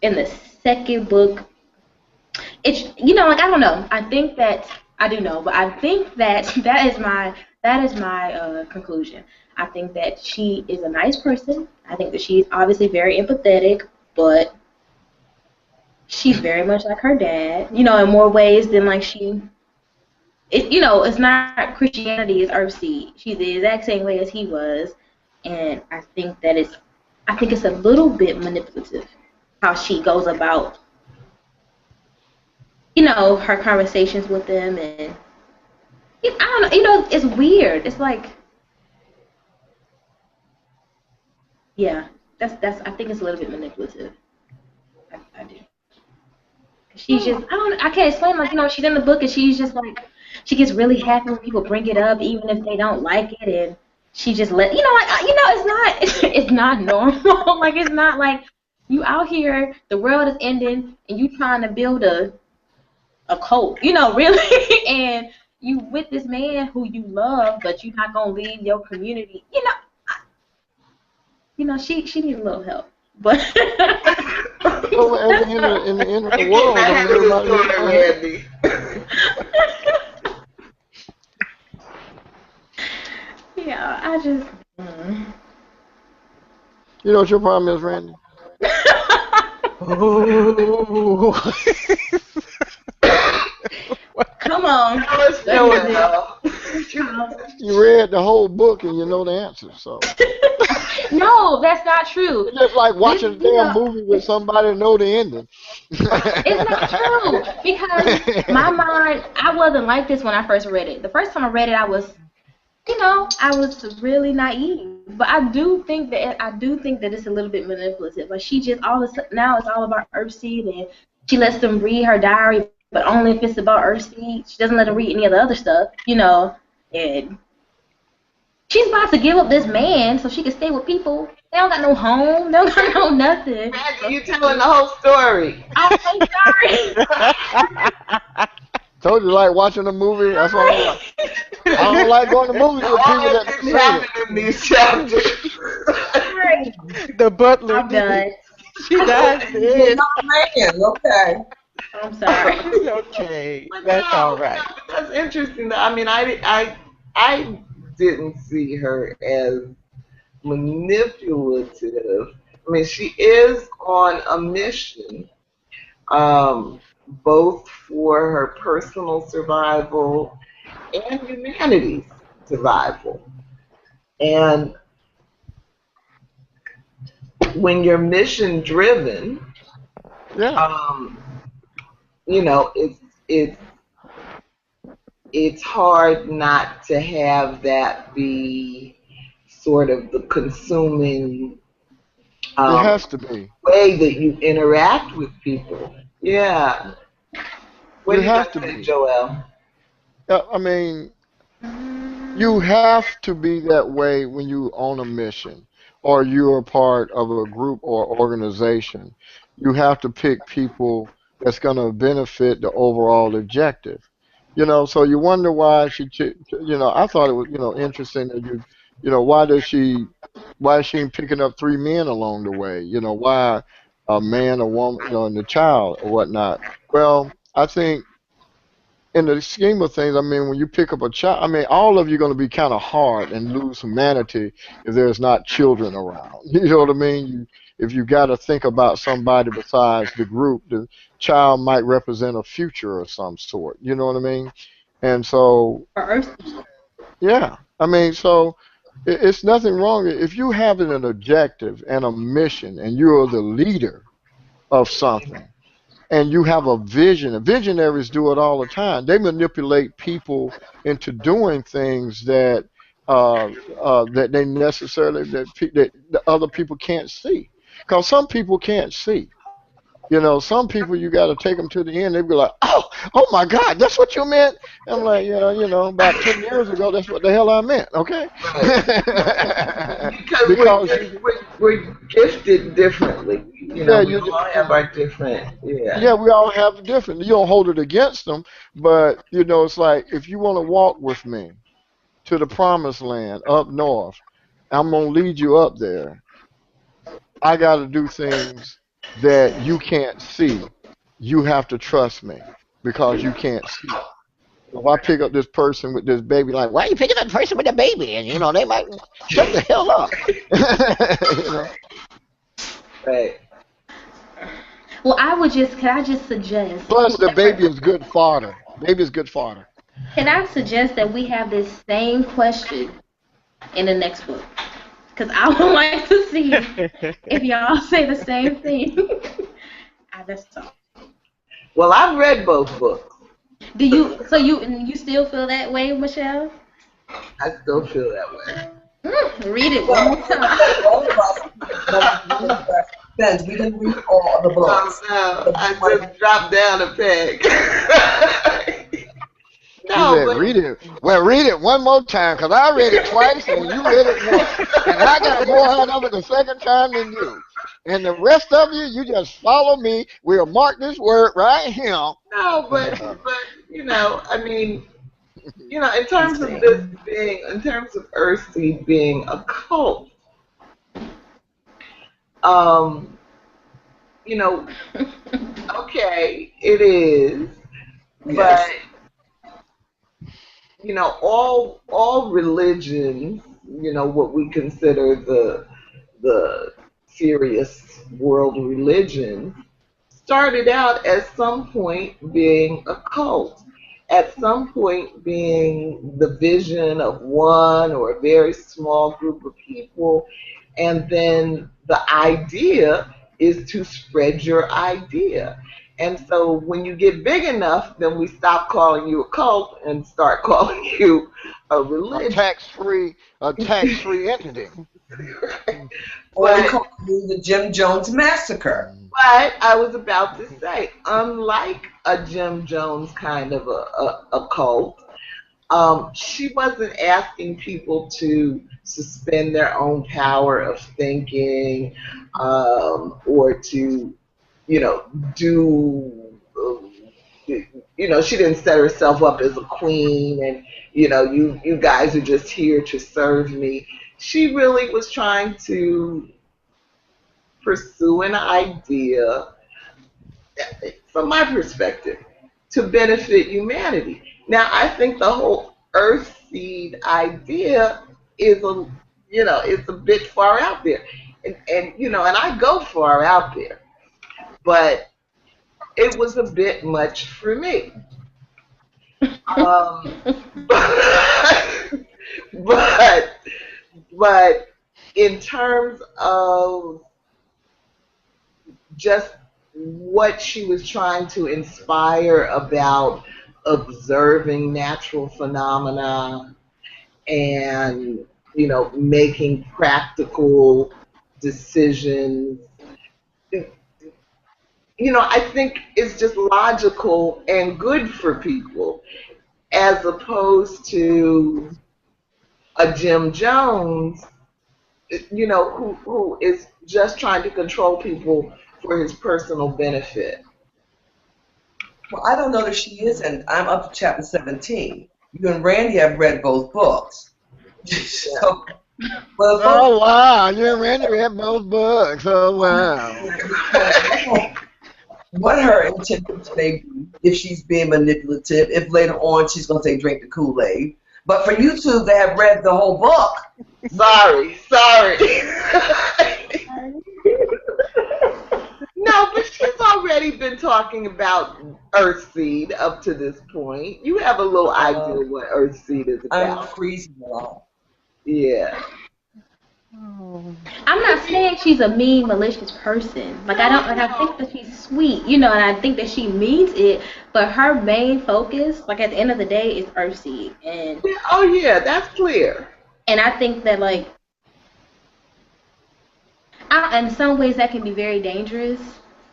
in the second book, it's like I don't know. I think that I do know, but I think that that is my conclusion. I think that she is a nice person. I think that she's obviously very empathetic, but she's very much like her dad. In more ways than like she. It's not Christianity is Earthseed. She's the exact same way as he was, and I think it's a little bit manipulative how she goes about, her conversations with them, and I don't know, it's weird. It's like, yeah, that's I think it's a little bit manipulative. I do. She's just, I can't explain, like, she's in the book and she's just like, she gets really happy when people bring it up, even if they don't like it, and she just it's not normal. Like, it's not like you out here, the world is ending, and you trying to build a cult, really, and you with this man who you love, but you're not gonna leave your community, she needs a little help, but. Well, in the end of the You world, can't I mean, handle this story, Randie. I just. You know what your problem is, Randy? Oh. Come on. Let's show it though. You read the whole book and you know the answer, so. No, that's not true. It's just like watching a You damn know, movie with somebody and know the ending. it's not true because my mind. I wasn't like this when I first read it. The first time I read it, I was really naive. But I do think that it's a little bit manipulative. Like she just all of a sudden now it's all about Earthseed, and she lets them read her diary, but only if it's about Earthseed. She doesn't let them read any of the other stuff, and she's about to give up this man so she can stay with people. They don't got no home. They don't got no nothing. Imagine you telling the whole story. I'm so sorry. Told you like watching a movie. That's what I like. I don't like going to movies with people that didn't happen in these chapters. The Butler. I'm done. She died. You're not a man, okay. I'm sorry. Okay, that's all right. That's interesting. I mean, I didn't see her as manipulative. I mean, she is on a mission, both for her personal survival and humanity's survival. And when you're mission driven, Yeah. It's hard not to have that be sort of the consuming It has to be. way that you interact with people. Yeah. What You do you have got to to say, be. Joelle? I mean, you have to be that way when you on a mission or you're a part of a group or organization. You have to pick people that's going to benefit the overall objective. So you wonder why I thought it was, interesting that why is she picking up three men along the way? Why a man, a woman, and a child or whatnot? Well, I think in the scheme of things, I mean, when you pick up a child, I mean, all of you are going to be kind of hard and lose humanity if there's not children around. You know what I mean? If you got to think about somebody besides the group, the child might represent a future of some sort. You know what I mean? And so, yeah, I mean, so it's nothing wrong if you have an objective and a mission, and you're the leader of something and you have a vision. And visionaries do it all the time. They manipulate people into doing things that that they necessarily that the other people can't see. Because some people can't see. Some people you got to take them to the end. They be like, oh my God, that's what you meant. I'm like, about 10 years ago, that's what the hell I meant. Okay. Right. Because we're gifted differently. We all have our different. Yeah, we all have different. You don't hold it against them, but it's like if you want to walk with me to the promised land up north, I'm gonna lead you up there. I got to do things that you can't see. You have to trust me because you can't see. If I pick up this person with this baby, like, why are you picking up the person with the baby? And they might shut the hell up. Right. Well, can I just suggest? Plus, the baby is good fodder. Baby is good fodder. Can I suggest that we have this same question in the next book? Because I would like to see if y'all say the same thing. That's all. Well, I've read both books. Do you? So you still feel that way, Michelle? I still feel that way. Read it one more time. We didn't read all the books. No, I just dropped down a peg. Read it. Well, read it one more time, because I read it twice and you read it once. And I got more out of it the second time than you. And the rest of you, you just follow me. We'll mark this word right here. No, but I mean, in terms of Earthseed being a cult, okay, it is, Yes. but all religions what we consider the serious world religion, started out at some point being a cult, at some point being the vision of one or a very small group of people, and then the idea is to spread your idea. And so when you get big enough, then we stop calling you a cult and start calling you a A religion. tax-free entity. Or we But call it the Jim Jones Massacre. But I was about to say, unlike a Jim Jones kind of a cult, she wasn't asking people to suspend their own power of thinking, or to, do, she didn't set herself up as a queen and, you guys are just here to serve me. She really was trying to pursue an idea, from my perspective, to benefit humanity. Now, I think the whole earth seed idea is it's a bit far out there, and I go far out there, but it was a bit much for me. But, but but in terms of just what she was trying to inspire about observing natural phenomena and making practical decisions, I think it's just logical and good for people, as opposed to a Jim Jones, who is just trying to control people for his personal benefit. Well, I don't know that she is, and I'm up to chapter 17. You and Randie have read both books. So, well, Oh wow, you read both books. Oh wow. what her intentions may be, if she's being manipulative, if later on she's going to say drink the Kool-Aid. But for you two that have read the whole book, Sorry. No, but she's already been talking about Earthseed up to this point. You have a little idea what Earthseed is I'm about. freezing along. Yeah. I'm not saying she's a mean, malicious person. I think that she's sweet, and I think that she means it. But her main focus, at the end of the day, is Earthseed, and Oh yeah, that's clear. I think that in some ways that can be very dangerous.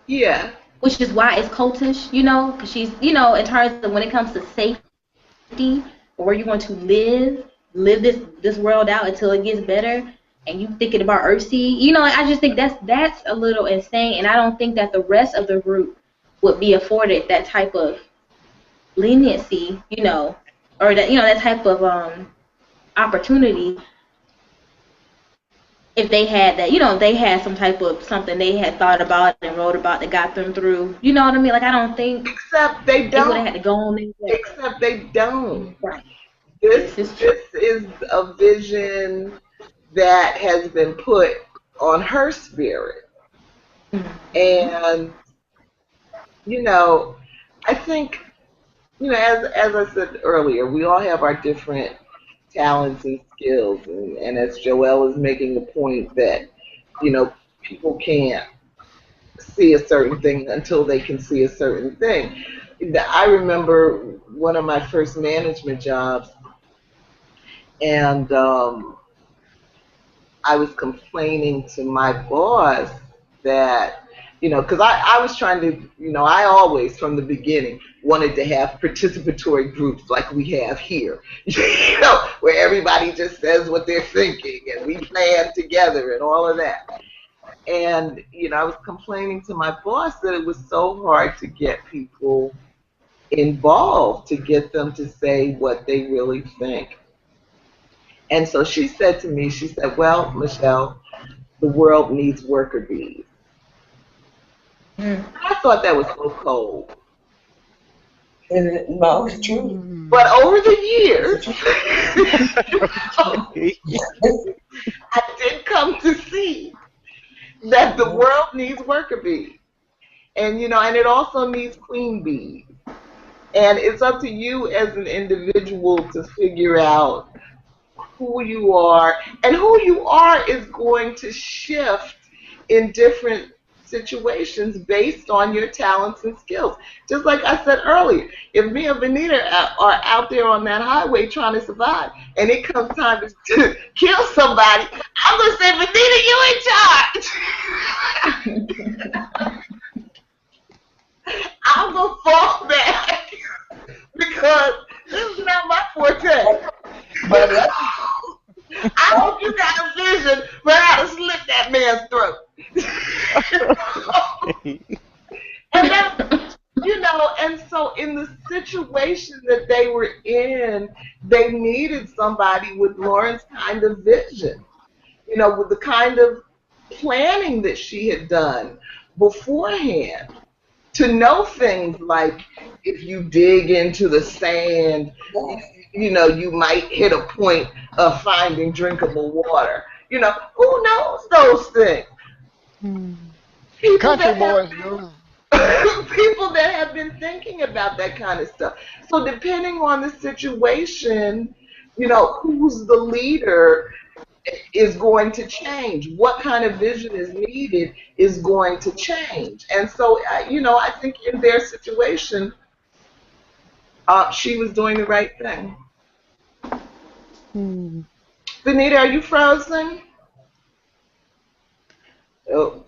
Yeah. Which is why it's cultish, because she's, in terms of when it comes to safety, or where you want to live this world out until it gets better, and you thinking about Earthseed, I just think that's a little insane, and I don't think that the rest of the group would be afforded that type of leniency, or that type of opportunity if they had that, they had some type of something they had thought about and wrote about that got them through. You know what I mean? I don't think Except they they would don't. have had to go on there. Except they don't. Right. This This is true. is a vision that has been put on her spirit, and I think as I said earlier, we all have our different talents and skills, and as Joelle is making the point that people can't see a certain thing until they can see a certain thing. I remember one of my first management jobs, and I was complaining to my boss that, because I was trying to, I always, from the beginning, wanted to have participatory groups like we have here, where everybody just says what they're thinking and we plan together and all of that. And, I was complaining to my boss that it was so hard to get people involved, to get them to say what they really think. And so she said to me, she said, well, Michelle, the world needs worker bees. I thought that was so cold. Well, it's true. But over the years, I did come to see that the world needs worker bees. And, and it also needs queen bees. And it's up to you as an individual to figure out who you are. And who you are is going to shift in different situations based on your talents and skills. Just like I said earlier, if me and Venita are out there on that highway trying to survive, and it comes time to kill somebody, I'm going to say, Venita, you in charge. I'm going to fall back because this is not my forte. But I hope you got a vision for how to slit that man's throat. And then, and so in the situation that they were in, they needed somebody with Lauren's kind of vision, with the kind of planning that she had done beforehand, to know things like if you dig into the sand, you might hit a point of finding drinkable water. Who knows those things? Country boys do. People that have been thinking about that kind of stuff. So depending on the situation, who's the leader is going to change. What kind of vision is needed is going to change. And so, I think in their situation, she was doing the right thing. Venita, are you frozen? Oh,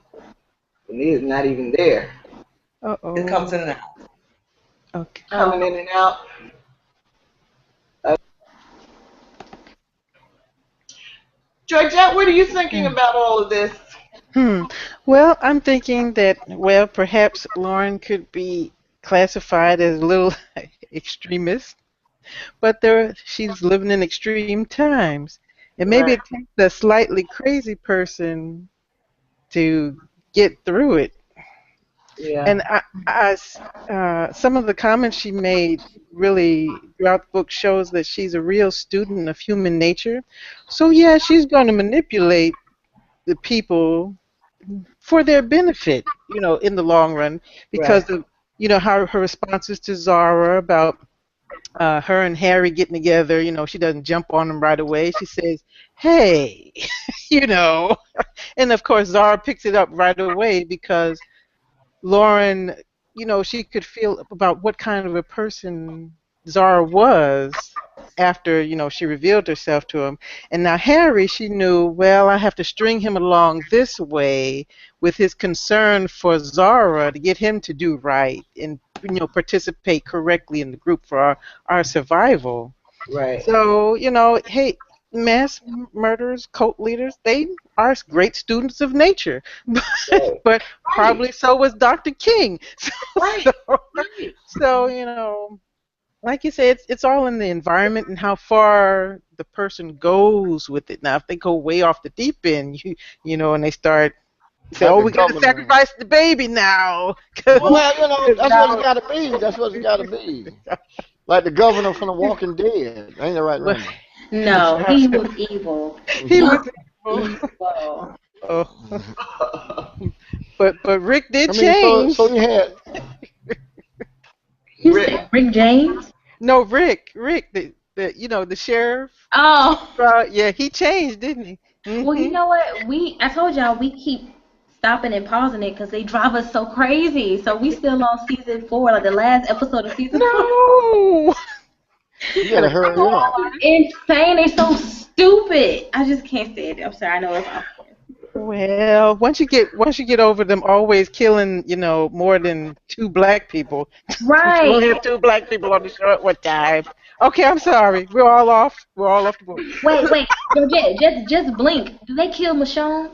Venita's not even there. Uh-oh. It comes in and out. Okay. Coming in and out. Georgette, what are you thinking about all of this? Well, I'm thinking that, perhaps Lauren could be classified as a little extremist, but she's living in extreme times. And maybe it takes a slightly crazy person to get through it. Yeah. And some of the comments she made really throughout the book shows that she's a real student of human nature. So yeah, she's going to manipulate the people for their benefit, in the long run, because of her responses to Zahra about her and Harry getting together. She doesn't jump on them right away. She says, "Hey," and of course Zahra picks it up right away because Lauren, she could feel about what kind of a person Zahra was after, she revealed herself to him. And now Harry, she knew, well, I have to string him along this way with his concern for Zahra to get him to do right and, participate correctly in the group for our survival. Right. So, hey, mass murderers, cult leaders, they are great students of nature. But probably so was Dr. King. So, like you said, it's all in the environment and how far the person goes with it. Now, if they go way off the deep end, and they start say, "Oh, we got to sacrifice the baby now." Well, that's what it's got to be. That's what it's got to be. Like the governor from The Walking Dead. Ain't that right, Randie? No, he was evil. He was evil. Oh. But Rick did change. So you had Rick James? No, Rick, the sheriff. Oh. Yeah, he changed, didn't he? Well, you know what? I told y'all we keep stopping and pausing it because they drive us so crazy. So we still on season 4, like the last episode of season 4. No. You gotta hurry up. Insane. They so stupid. I just can't stand it. I'm sorry. I know it's awful. Well, once you get over them always killing, more than 2 black people. Right. We only have 2 black people on the show at one time. Okay, I'm sorry. We're all off the board. Wait. Just blink. Do they kill Michonne?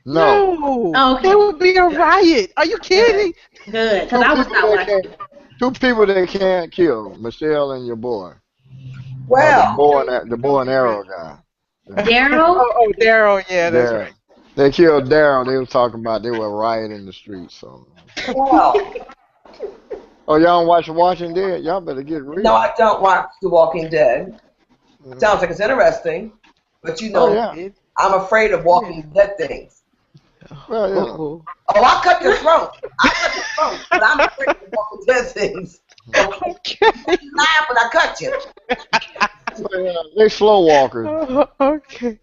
No. Oh, okay. There would be a riot. Are you kidding? Good, because I was not watching. 2 people they can't kill, Michelle and your boy. Well. The bow and arrow guy. Daryl? Oh, Daryl, yeah, that's right. They killed Daryl. They were talking about they were rioting in the streets. So. Well. Oh, y'all don't watch The Walking Dead? Y'all better get real. No, I don't watch The Walking Dead. Sounds like it's interesting, but you know, Oh, yeah. I'm afraid of Walking Dead things. Well, you know. Uh-oh. Oh, I'll cut your throat. I'll cut your throat, but I'm afraid of Walking Dead things. Okay. Laugh when I cut you. Well, you know, they slow walkers. Oh, okay.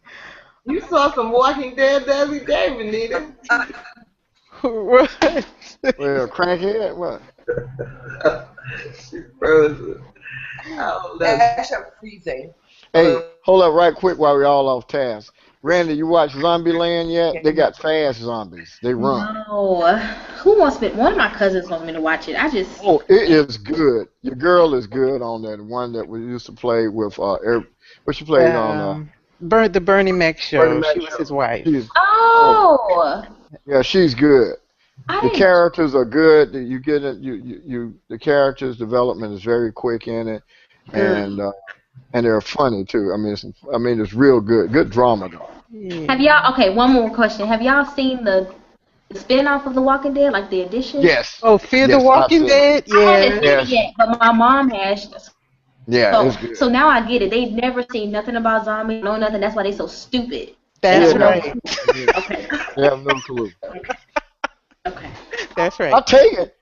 You saw some Walking Dead the other day, Venita. What? Well, crackhead, what? She's frozen. Oh, that's Actually, I'm freezing. Hey, hold up right quick while we're all off task. Randy, you watch Zombieland yet? They got fast zombies. They run. No. Who wants me? One of my cousins wants me to watch it. I just. Oh, it is good. Your girl is good on that one that we used to play with. What she played on? The Bernie Mac show. Bernie Mac She was show. his wife. Oh. Yeah, she's good. I The didn't. characters are good. You get it. The characters development is very quick in it, and they're funny too. I mean, it's real good. Good drama though. Yeah. Have y'all? Okay, one more question. Have y'all seen the spin-off of The Walking Dead, like the edition? Yes. Oh, Fear the Yes, Walking I've seen Dead? I haven't Yeah. seen it yet, but my mom has. Yeah, it's good. So now I get it. They've never seen nothing about zombies, no nothing. That's why they so stupid. That's Yeah. right. Okay. They have no clue. Okay. That's right. I take it.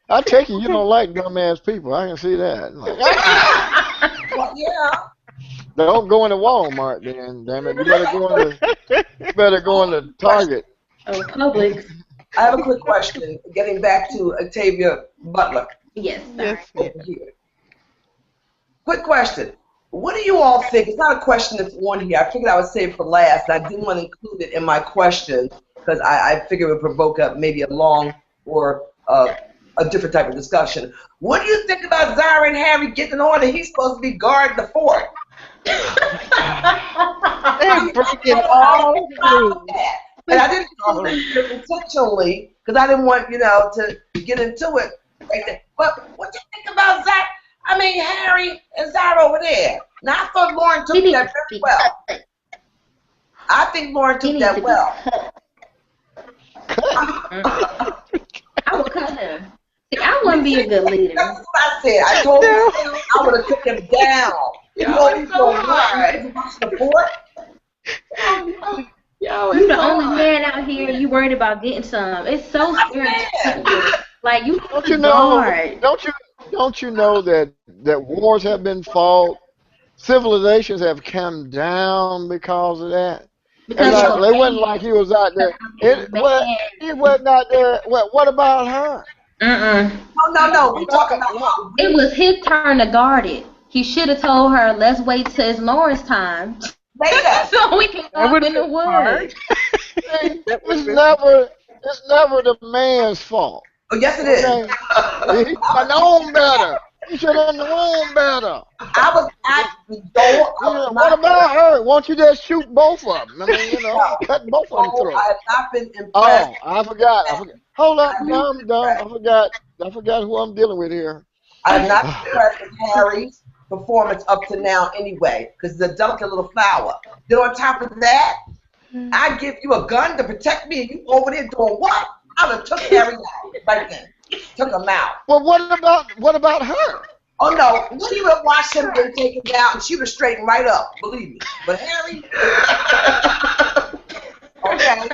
You don't like dumbass people. I can see that. Like, Well, yeah. don't go into Walmart, then. Damn it, you better go into Target. Oh, Publix. I have a quick question. Getting back to Octavia Butler Yes. Yes, Sorry. over here. Quick question. What do you all think? It's not a question that's on here. I figured I would save it for last. And I didn't want to include it in my question because I figured it would provoke maybe a long or a different type of discussion. What do you think about Zahra and Harry getting in order? He's supposed to be guarding the fort. They're breaking all through. And I didn't include it here intentionally because I didn't want, to get into it right there. But what do you think about Zahra? I mean, Harry and Zahra over there. Now, I thought Lauren took that very well. I think Lauren took that well. I would cut him. See, I wouldn't be a good leader. That's what I said. I told him I would have took him down. You know, he's going to watch the fort. You the only man out here. You worried about getting some. It's so scary. Like you Don't you know? Don't you know that wars have been fought? Civilizations have come down because of that. because It wasn't like he was out there. He wasn't out there. What about her? No. We're talking about how it was his turn to guard it. He should have told her, "Let's wait till it's Lauren's time, later. so we can go up in the woods." It's never the man's fault. Oh, yes, it is. Okay? He should have known better. He should have known better. I was at the door. What about her? Won't you just shoot both of them? I mean, cut both of them through. I have not been impressed. Oh, I forgot. Hold up, no, I'm done. I forgot who I'm dealing with here. I have not been impressed with Harry's performance up to now anyway, because he's a delicate little flower. Then on top of that, I give you a gun to protect me, and you over there doing what? I would have took Harry out right then. Took him out. Well, what about her? Oh no, we would have watched him get taken down, and she would have straightened right up. Believe me. But Harry, okay.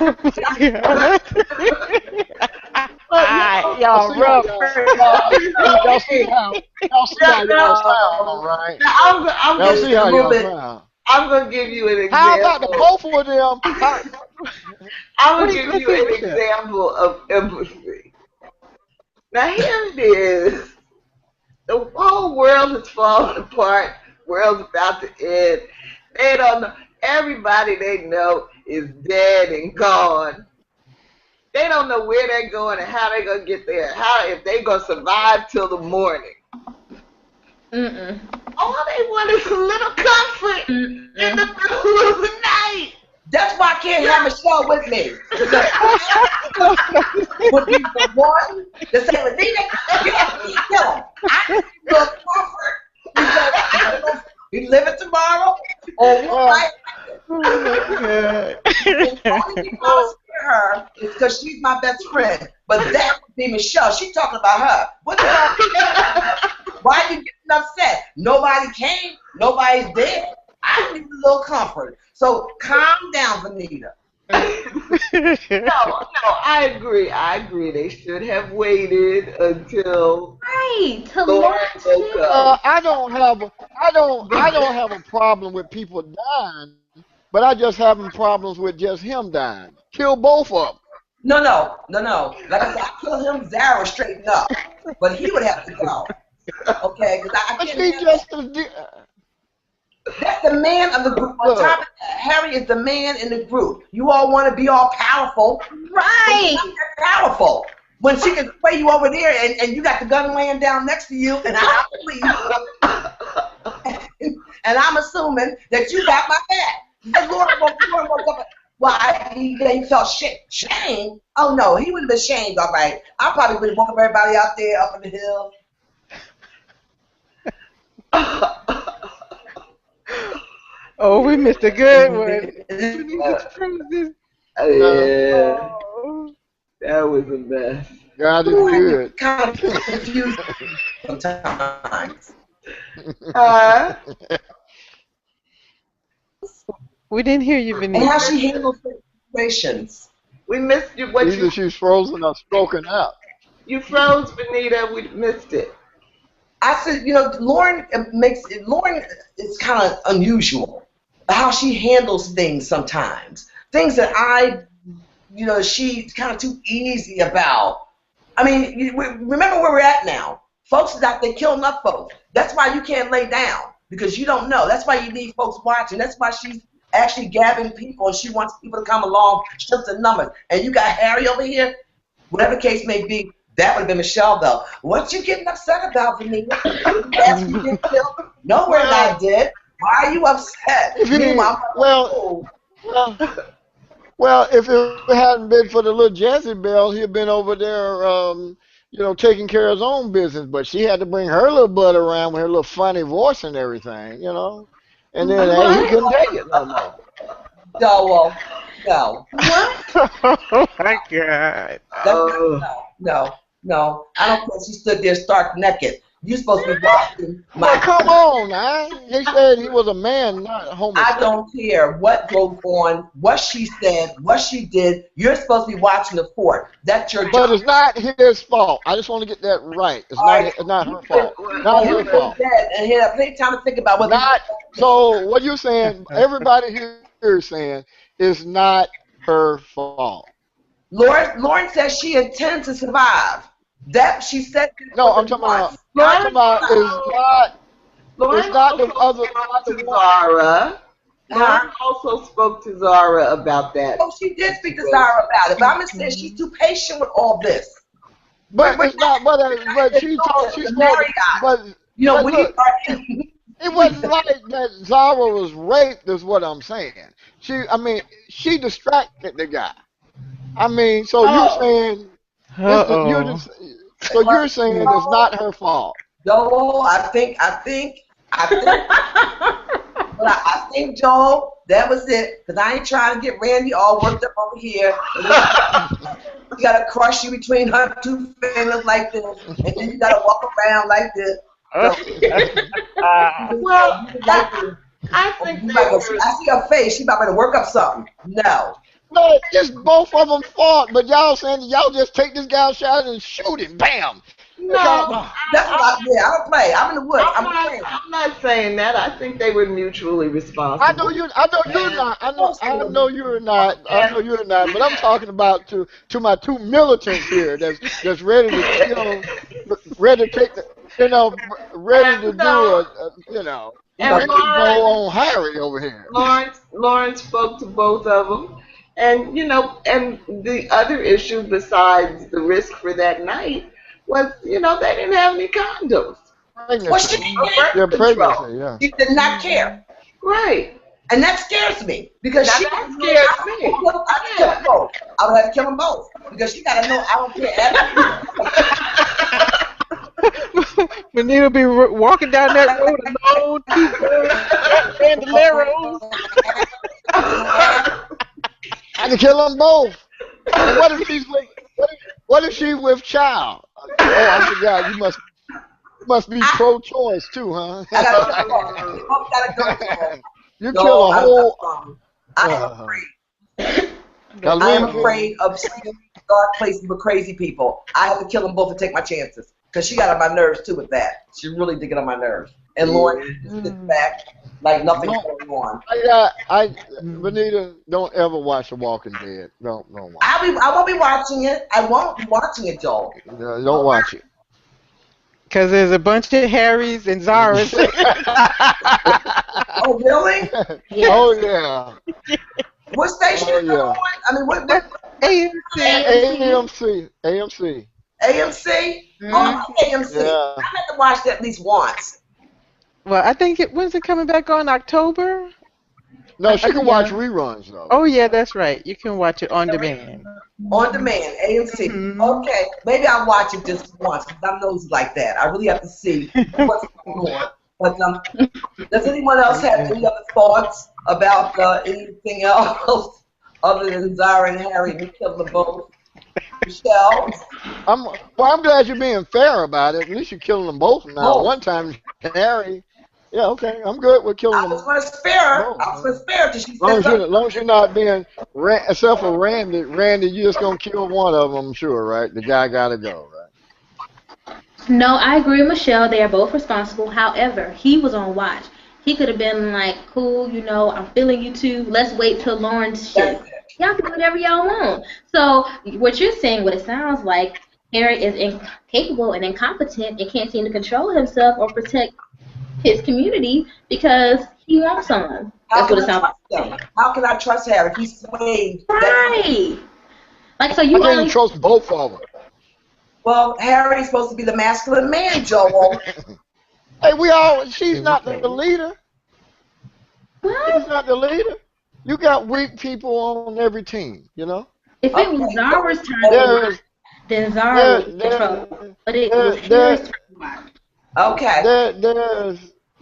Y'all rough. Y'all see how y'all sound, right? Y'all see how y'all sound. I'm going to give you an example. How about the both of them? I'm going to give you an example of empathy. Now, here it is. The whole world is falling apart. World's about to end. They don't know. Everybody they know is dead and gone. They don't know where they're going and how they're going to get there. If they're going to survive till the morning. All they want is a little comfort in the middle of the night. That's why I can't have Michelle with me. Would be the one to say, Venita, you have to kill him. I need a little comfort because we live it tomorrow or one night. The only reason I scare her is because she's my best friend. But that would be Michelle. She's talking about her. What about Nobody came. Nobody's dead. I need a little comfort. So calm down, Venita. No, I agree. They should have waited until To Lauren launch woke it. up. I don't have a problem with people dying, but I just having problems with just him dying. Kill both of them. No. Like I said, I kill him, Zahra straighten up. But he would have to go. Okay? Because I But can't she have just that. That's the man of the group. On top of that, Harry is the man in the group. You all want to be all powerful. Right. But she's not that powerful. When she can play you over there and you got the gun laying down next to you and I believe and I'm assuming that you got my back. And Lauren woke up. Why? He felt shame? Oh no, he would have been shamed, all right. I probably would have woke up everybody out there up in the hill. Oh, we missed a good one. Yeah, Oh. that was a mess. God is good. Kind of confused sometimes. We didn't hear you, And how Venita. she handles situations. We missed you. Either she's frozen or stroking out. You froze, Venita. We missed it. I said, Lauren is kind of unusual. How she handles things sometimes. Things that she's kind of too easy about. I mean, remember where we're at now. Folks is out there killing up folks. That's why you can't lay down, because you don't know. That's why you need folks watching. That's why she's actually gathering people, and she wants people to come along, strips and numbers. And you got Harry over here, whatever the case may be. That would have been Michelle, though. What you getting upset about, Venita? Ask me to kill? No, we're not dead. Why are you upset? Well, if it hadn't been for the little Jezebel, he'd been over there, taking care of his own business. But she had to bring her little butt around with her little funny voice and everything, And then he couldn't take it no more. No. Oh my God. No. I don't care if she stood there stark naked. You're supposed to be watching Well, come on, man. He said he was a man, not a homosexual. I don't care what goes on, what she said, what she did. You're supposed to be watching the fort. That's your job. But it's not his fault. I just want to get that right. It's not her fault. Not her fault. And he had plenty of time to think about what. So what you're saying, everybody here is saying, is not her fault. Lauren says she intends to survive. That she said. No, I'm talking about. It's not the other. Zahra. Lauren also spoke to Zahra about that. Oh, she did speak to Zahra about it. But I'm just saying she's too patient with all this. But it's not. But she spoke. But it wasn't like that. Zahra was raped. Is what I'm saying. She distracted the guy. So you're saying. So you're saying it's not her fault. No, I think, Joel, that was it. Because I ain't trying to get Randie all worked up over here. You got to crush you between her two fingers like this. And then you got to walk around like this. I think I see her face. She about to work up something. No. No, just both of them fought, but y'all saying y'all just take this guy's shot and shoot him, bam. No, that's what I don't play. I'm in the woods. I'm not saying that. I think they were mutually responsible. I know you're not. I know you're not. But I'm talking about to my two militants here that's ready to ready to take ready to do And go on Harry over here. Lawrence spoke to both of them. And, and the other issue besides the risk for that night was, they didn't have any condoms. Well, she pregnancy, yeah. She did not care. Right. And that scares me. Because that scares me. I would have to kill them both. Because she got to know I don't care. Venita be walking down that road alone, bandoleros. I can kill them both. And what if she's with child? Oh, I forgot. You must. must be pro-choice too, huh? I got to go. We both got to go. You No, kill a whole. I am afraid. Gotta I am leave, afraid of sleeping in dark places with crazy people. I have to kill them both and take my chances. Because she got on my nerves too with that. She really did get on my nerves. And Lauren just sits back like nothing's going on. Venita, don't ever watch The Walking Dead. Don't watch. I won't be watching it. I won't be watching it, Joel. No, don't watch it. Because there's a bunch of Harrys and Zahras. Oh, really? Yes. Oh yeah. What station is that on? I mean, what AMC. AMC? Mm-hmm. Oh, AMC. Yeah. I had to watch that at least once. Well, I think when's it coming back on? October? No, she can watch reruns though. Oh yeah, that's right. You can watch it on demand. On demand, AMC. Mhm. Okay, maybe I'll watch it just once because I'm nosy like that. I really have to see what's going on. But does anyone else have any other thoughts about anything else other than Zahra and Harry? We killed them both. Michelle? I'm glad you're being fair about it. At least you're killing them both now. Both. One time, Harry. Yeah, okay. I'm good with killing I them. was going to spare her. Both. I was going to spare her till she As said something. long as you're not being, except for Randie, you're just going to kill one of them, I'm sure, right? The guy got to go, right? No, I agree with Michelle. They are both responsible. However, he was on watch. He could have been like, cool, I'm feeling you too. Let's wait till Lauren's shit. Y'all can do whatever y'all want. So what you're saying, what it sounds like, Harry is incapable and incompetent and can't seem to control himself or protect his community because he wants someone. That's what it sounds like. How can I trust Harry? He's swayed. Right. Like, so you I only can't trust both of them. Well, Harry's supposed to be the masculine man, Joel. Hey, she's not the leader. what? She's not the leader. You got weak people on every team, you know? If it was Zara's turn, then Zara would control. But it was Harry's turn to watch. Okay.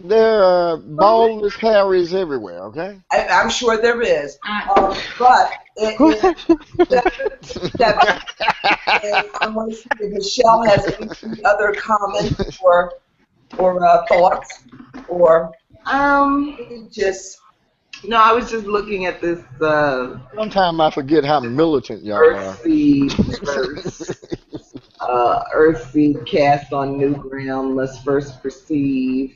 There are ballless Harrys everywhere, okay? I'm sure there is. But I want to see if Michelle has any other comments or thoughts or just. No, I was just looking at this Sometimes I forget how militant y'all are. Earthseed verse. Earthseed cast on new ground must first perceive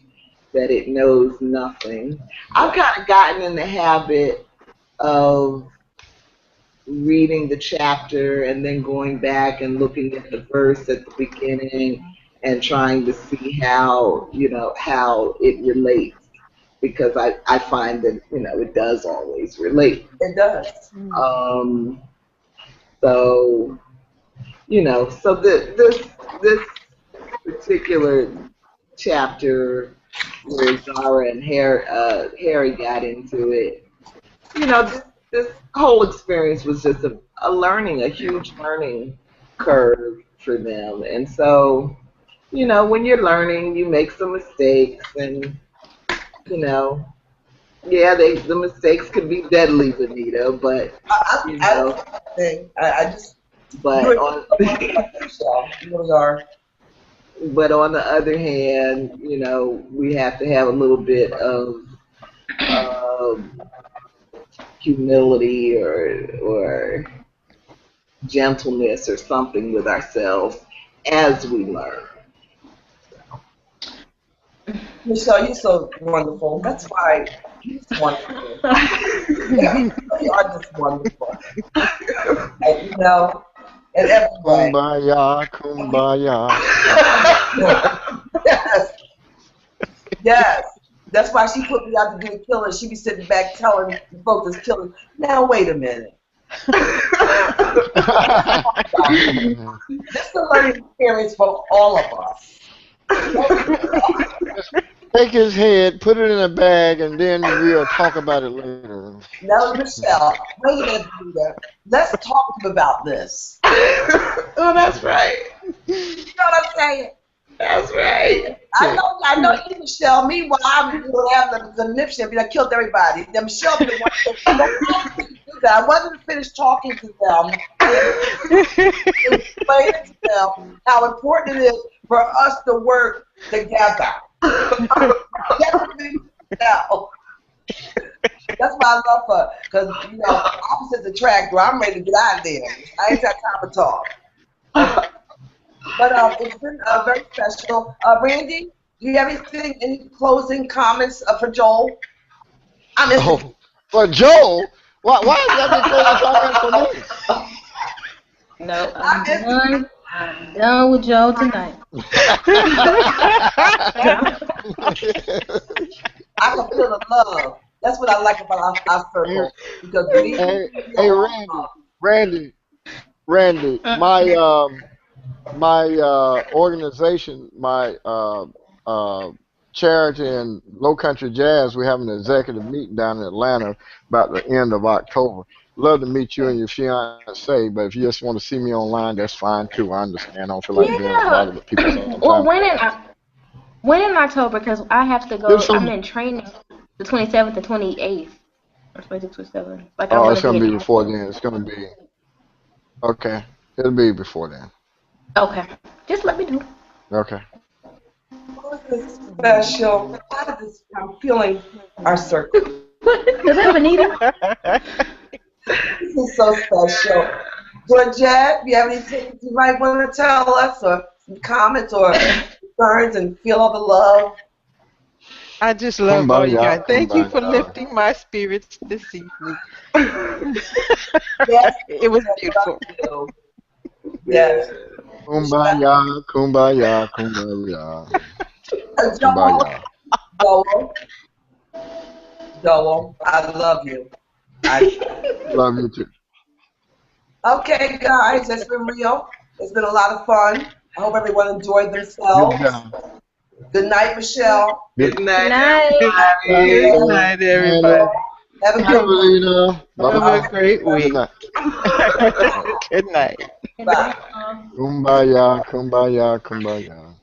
that it knows nothing. I've kind of gotten in the habit of reading the chapter and then going back and looking at the verse at the beginning and trying to see how it relates, because I find that it does always relate. It does. So this particular chapter where Zahra and Harry got into it, this whole experience was just a huge learning curve for them. And so, when you're learning, you make some mistakes, and the mistakes can be deadly, Venita, but But on the other hand, we have to have a little bit of humility or gentleness or something with ourselves as we learn. Michelle, you're so wonderful. That's why you're just wonderful. You are just wonderful. And everybody. Kumbaya. Yes. That's why she put me out to do the killing. She be sitting back telling the folks that's killing. Now wait a minute. This is a learning experience for all of us. Take his head, put it in a bag, and then we'll talk about it later. Now, Michelle, wait a minute. Let's talk about this. Oh, that's right. You know what I'm saying? That's right. I know you, Michelle. Meanwhile, I'm having the conniption. I killed everybody. Then Michelle be the one that said, "Don't ask me to do that." I wasn't finished talking to them. Explaining to them how important it is for us to work together. That's why I love her, because opposites attract. Girl, I'm ready to get out of there. I ain't got time to talk. But it's been very special. Randie, do you have anything, any closing comments for Joel? I miss Oh, but Joel, why is that closing comments for me? No, I'm done. I'm done with Joe tonight. I can feel the love. That's what I like about our circle. Because hey, Randy, my organization, my charity and Low Country Jazz, we're having an executive meeting down in Atlanta about the end of October. Love to meet you and your fiance, but if you just want to see me online, that's fine too. I understand. I don't feel like being bothered with people all the Well, time. when in October? Because I have to go. I'm in training the 27th and 28th. Or 26th, 27th. Like I Oh, want it's to gonna be be before then. It's gonna be okay. It'll be before then. Okay. Just let me know. Okay. this is special. I'm feeling our circle. Is that Venita? This is so special. Georgette, do you have anything you might want to tell us, or some comments or concerns, and feel all the love? I just love all you guys. Kumbaya, Thank you for kumbaya. lifting my spirits this evening. Yes, It was beautiful. yes. Kumbaya, kumbaya, kumbaya. Joel, Kumbaya. Joel, I love you. Love you too. Okay, guys, it's been real. It's been a lot of fun. I hope everyone enjoyed Good themselves. job. Good night, Michelle. Good night, Night. Good everybody. night, everybody. Have a Hi, good one. Venita. Have Bye-bye. a great Good week. night. Good night. Bye. Kumbaya, kumbaya, kumbaya.